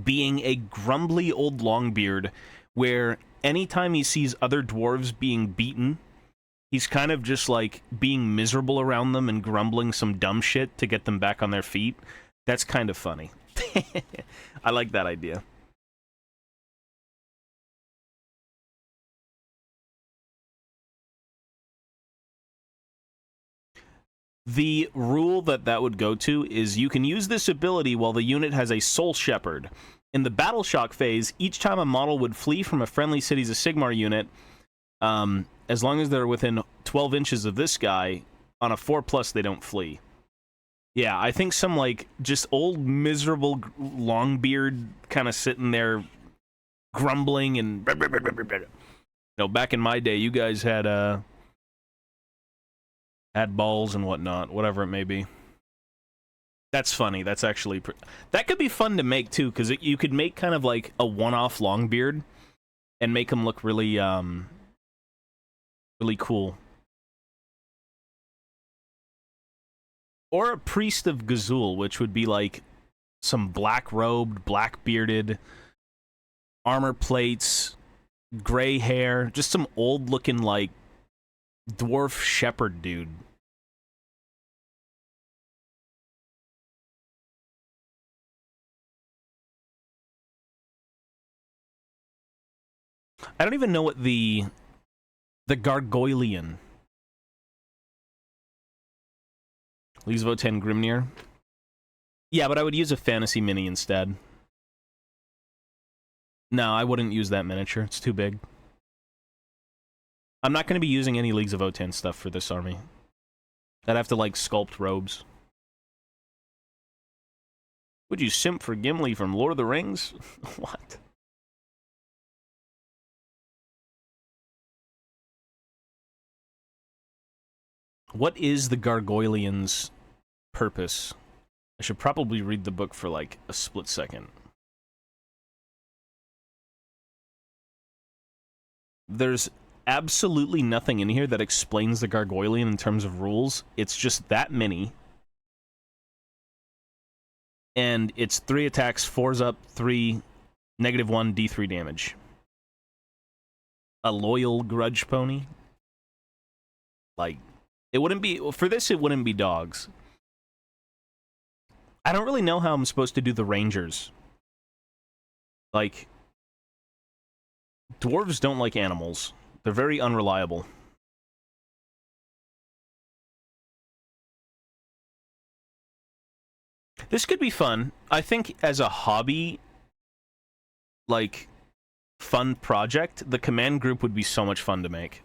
being a grumbly old Longbeard, where anytime he sees other dwarves being beaten, he's kind of just like being miserable around them and grumbling some dumb shit to get them back on their feet. That's kind of funny. I like that idea. The rule that would go to is you can use this ability while the unit has a Soul Shepherd. In the Battle Shock phase, each time a model would flee from a friendly Cities of Sigmar unit, as long as they're within 12 inches of this guy, on a 4+, they don't flee. Yeah, I think some, like, just old, miserable Longbeard kind of sitting there grumbling and... You know, back in my day, you guys had balls and whatnot, whatever it may be. That's funny. That's actually... That could be fun to make, too, because you could make kind of like a one-off Longbeard and make him look really, really cool. Or a Priest of Gazul, which would be like some black-robed, black-bearded, armor plates, gray hair, just some old-looking, like, dwarf shepherd dude. I don't even know what the Gargoylian. Leaves vote 10 Grimnir. Yeah, but I would use a fantasy mini instead. No, I wouldn't use that miniature. It's too big. I'm not going to be using any Leagues of O10 stuff for this army. I'd have to, like, sculpt robes. Would you simp for Gimli from Lord of the Rings? What? What is the Gargoylian's purpose? I should probably read the book for, like, a split second. There's absolutely nothing in here that explains the Gargoylian in terms of rules. It's just that many. And it's 3 attacks, 4's up, 3, -1, D3 damage. A loyal grudge pony? Like... It wouldn't be... For this, it wouldn't be dogs. I don't really know how I'm supposed to do the Rangers. Like... Dwarves don't like animals. They're very unreliable. This could be fun. I think as a hobby... Like... Fun project, the command group would be so much fun to make.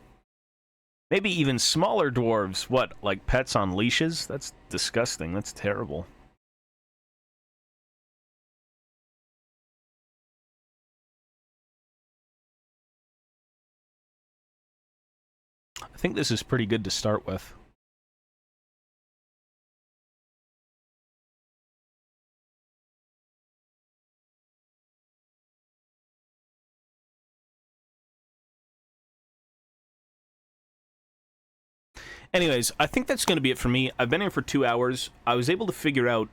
Maybe even smaller dwarves. What, like pets on leashes? That's disgusting. That's terrible. think this is pretty good to start with. Anyways, I think that's going to be it for me. I've been here for 2 hours. I was able to figure out,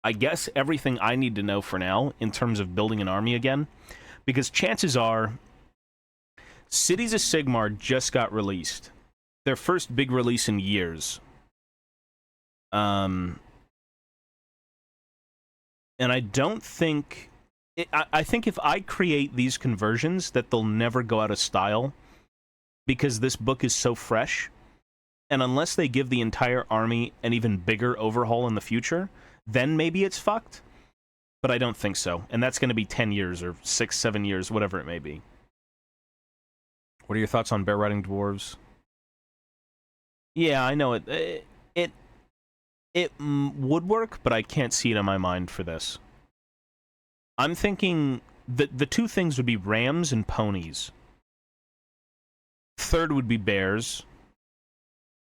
I guess, everything I need to know for now in terms of building an army again. Because chances are, Cities of Sigmar just got released. Their first big release in years. And I don't think... I think if I create these conversions, that they'll never go out of style. Because this book is so fresh. And unless they give the entire army an even bigger overhaul in the future, then maybe it's fucked. But I don't think so. And that's going to be 10 years or 6, 7 years, whatever it may be. What are your thoughts on bear riding dwarves? Yeah, I know it. It would work, but I can't see it in my mind for this. I'm thinking that the two things would be rams and ponies. Third would be bears.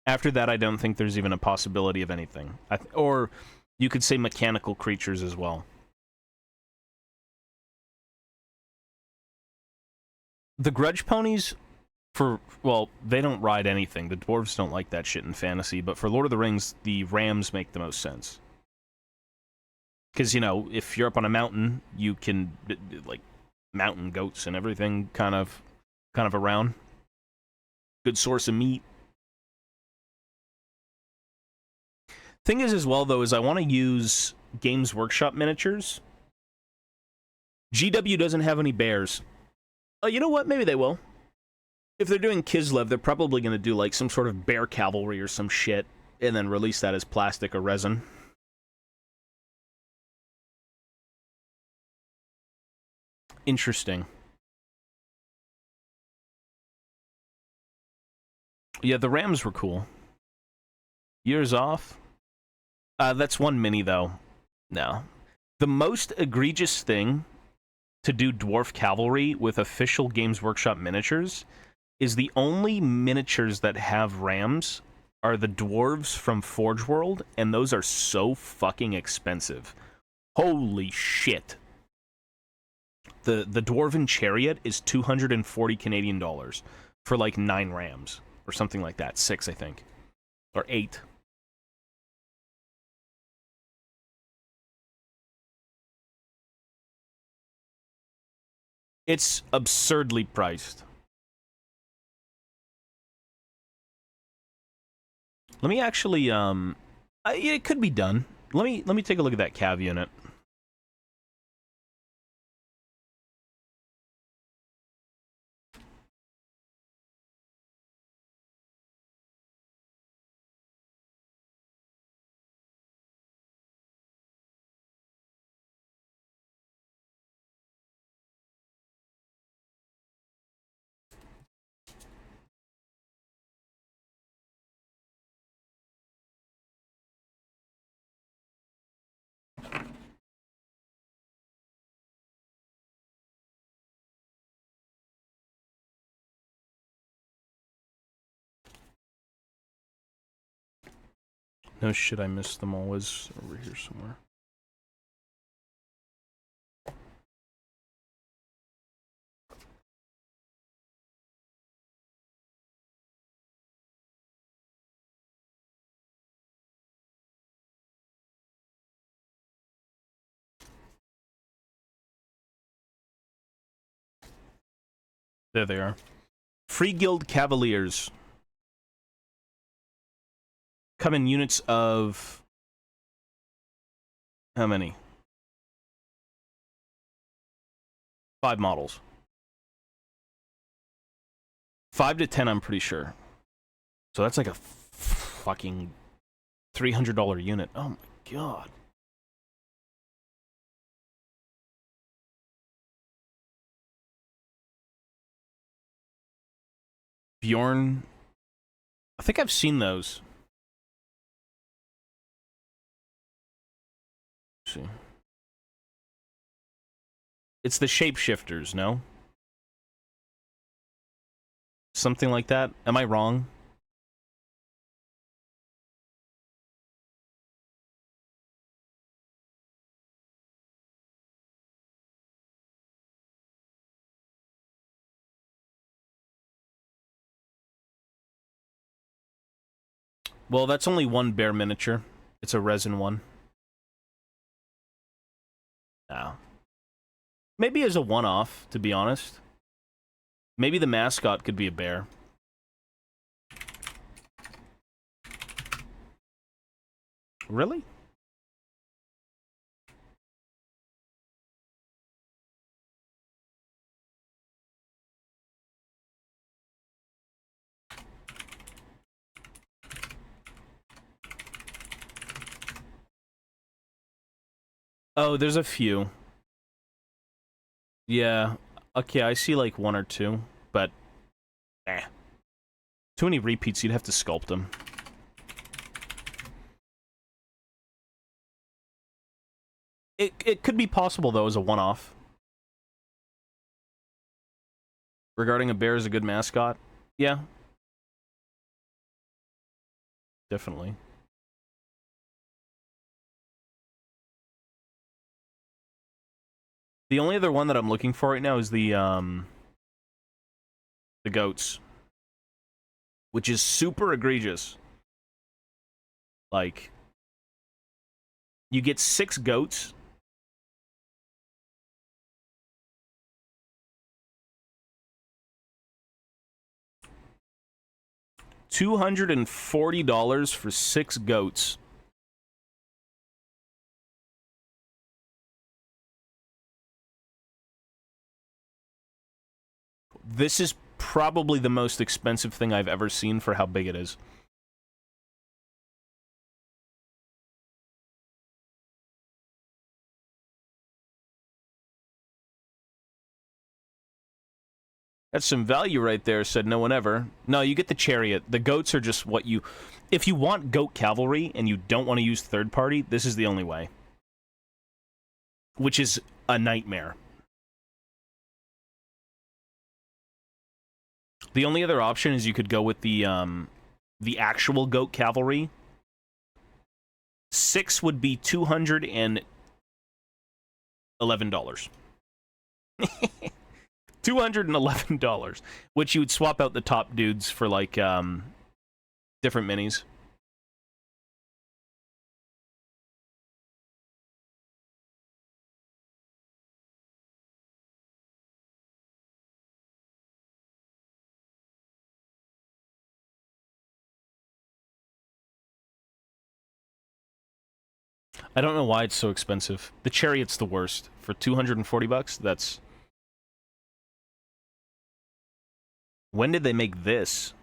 After that, I don't think there's even a possibility of anything. Or you could say mechanical creatures as well. The grudge ponies, well, they don't ride anything. The dwarves don't like that shit in fantasy, but for Lord of the Rings, the rams make the most sense. Because, you know, if you're up on a mountain, you can, like, mountain goats and everything kind of around. Good source of meat. Thing is, as well, though, is I want to use Games Workshop miniatures. GW doesn't have any bears. Oh, you know what? Maybe they will. If they're doing Kislev, they're probably going to do, like, some sort of bear cavalry or some shit, and then release that as plastic or resin. Interesting. Yeah, the Rams were cool. Years off? That's one mini, though. No. The most egregious thing to do Dwarf Cavalry with official Games Workshop miniatures is the only miniatures that have Rams are the Dwarves from Forge World, and those are so fucking expensive. Holy shit. The Dwarven Chariot is 240 Canadian dollars for like 9 Rams, or something like that. 6, I think. Or 8. It's absurdly priced. Let me actually, it could be done. Let me take a look at that Cav unit. No shit, I missed them always over here somewhere. There they are. Free Guild Cavaliers. Come in units of... how many? 5 models. 5 to 10, I'm pretty sure. So that's like a fucking $300 unit. Oh my god. Bjorn. I think I've seen those. Let's see. It's the shapeshifters, no? Something like that? Am I wrong? Well, that's only one bear miniature. It's a resin one. No. Maybe as a one-off, to be honest. Maybe the mascot could be a bear. Really? Oh, there's a few. Yeah. Okay, I see like one or two, but... Too many repeats, you'd have to sculpt them. It could be possible, though, as a one-off. Regarding a bear as a good mascot? Yeah. Definitely. The only other one that I'm looking for right now is the goats. Which is super egregious. Like, you get 6 goats. $240 for 6 goats. This is probably the most expensive thing I've ever seen for how big it is. That's some value right there, said no one ever. No, you get the chariot. The goats are just what you... If you want goat cavalry and you don't want to use third party, this is the only way. Which is a nightmare. The only other option is you could go with the actual goat cavalry. 6 would be $211. $211, which you would swap out the top dudes for, like, different minis. I don't know why it's so expensive. The chariot's the worst. For 240 bucks, that's... When did they make this?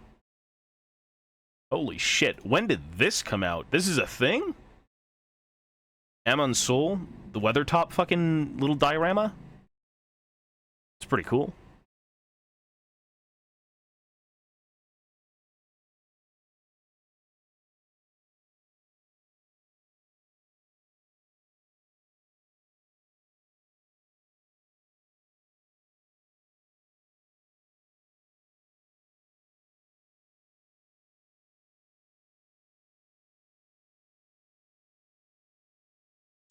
Holy shit, when did this come out? This is a thing? Amon Soul? The Weathertop fucking little diorama? It's pretty cool.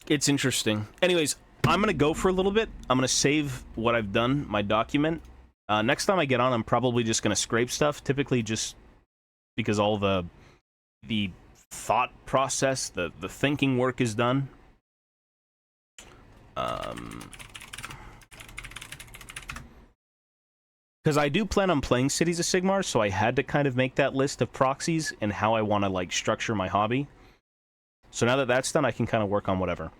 It's interesting. Anyways, I'm going to go for a little bit. I'm going to save what I've done, my document. Next time I get on, I'm probably just going to scrape stuff, typically just because all the thought process, the thinking work is done. Because I do plan on playing Cities of Sigmar, so I had to kind of make that list of proxies and how I want to, like, structure my hobby. So now that that's done, I can kind of work on whatever.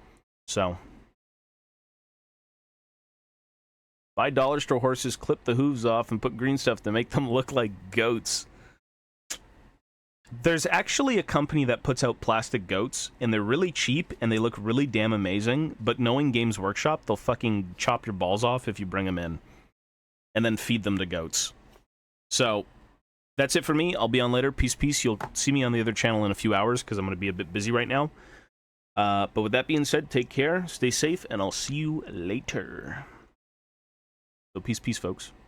So, buy dollar store horses, clip the hooves off, and put green stuff to make them look like goats. There's actually a company that puts out plastic goats, and they're really cheap, and they look really damn amazing, but knowing Games Workshop, they'll fucking chop your balls off if you bring them in, and then feed them to goats. So, that's it for me. I'll be on later. Peace, peace. You'll see me on the other channel in a few hours, because I'm going to be a bit busy right now. But with that being said, take care, stay safe, and I'll see you later. So peace, peace, folks.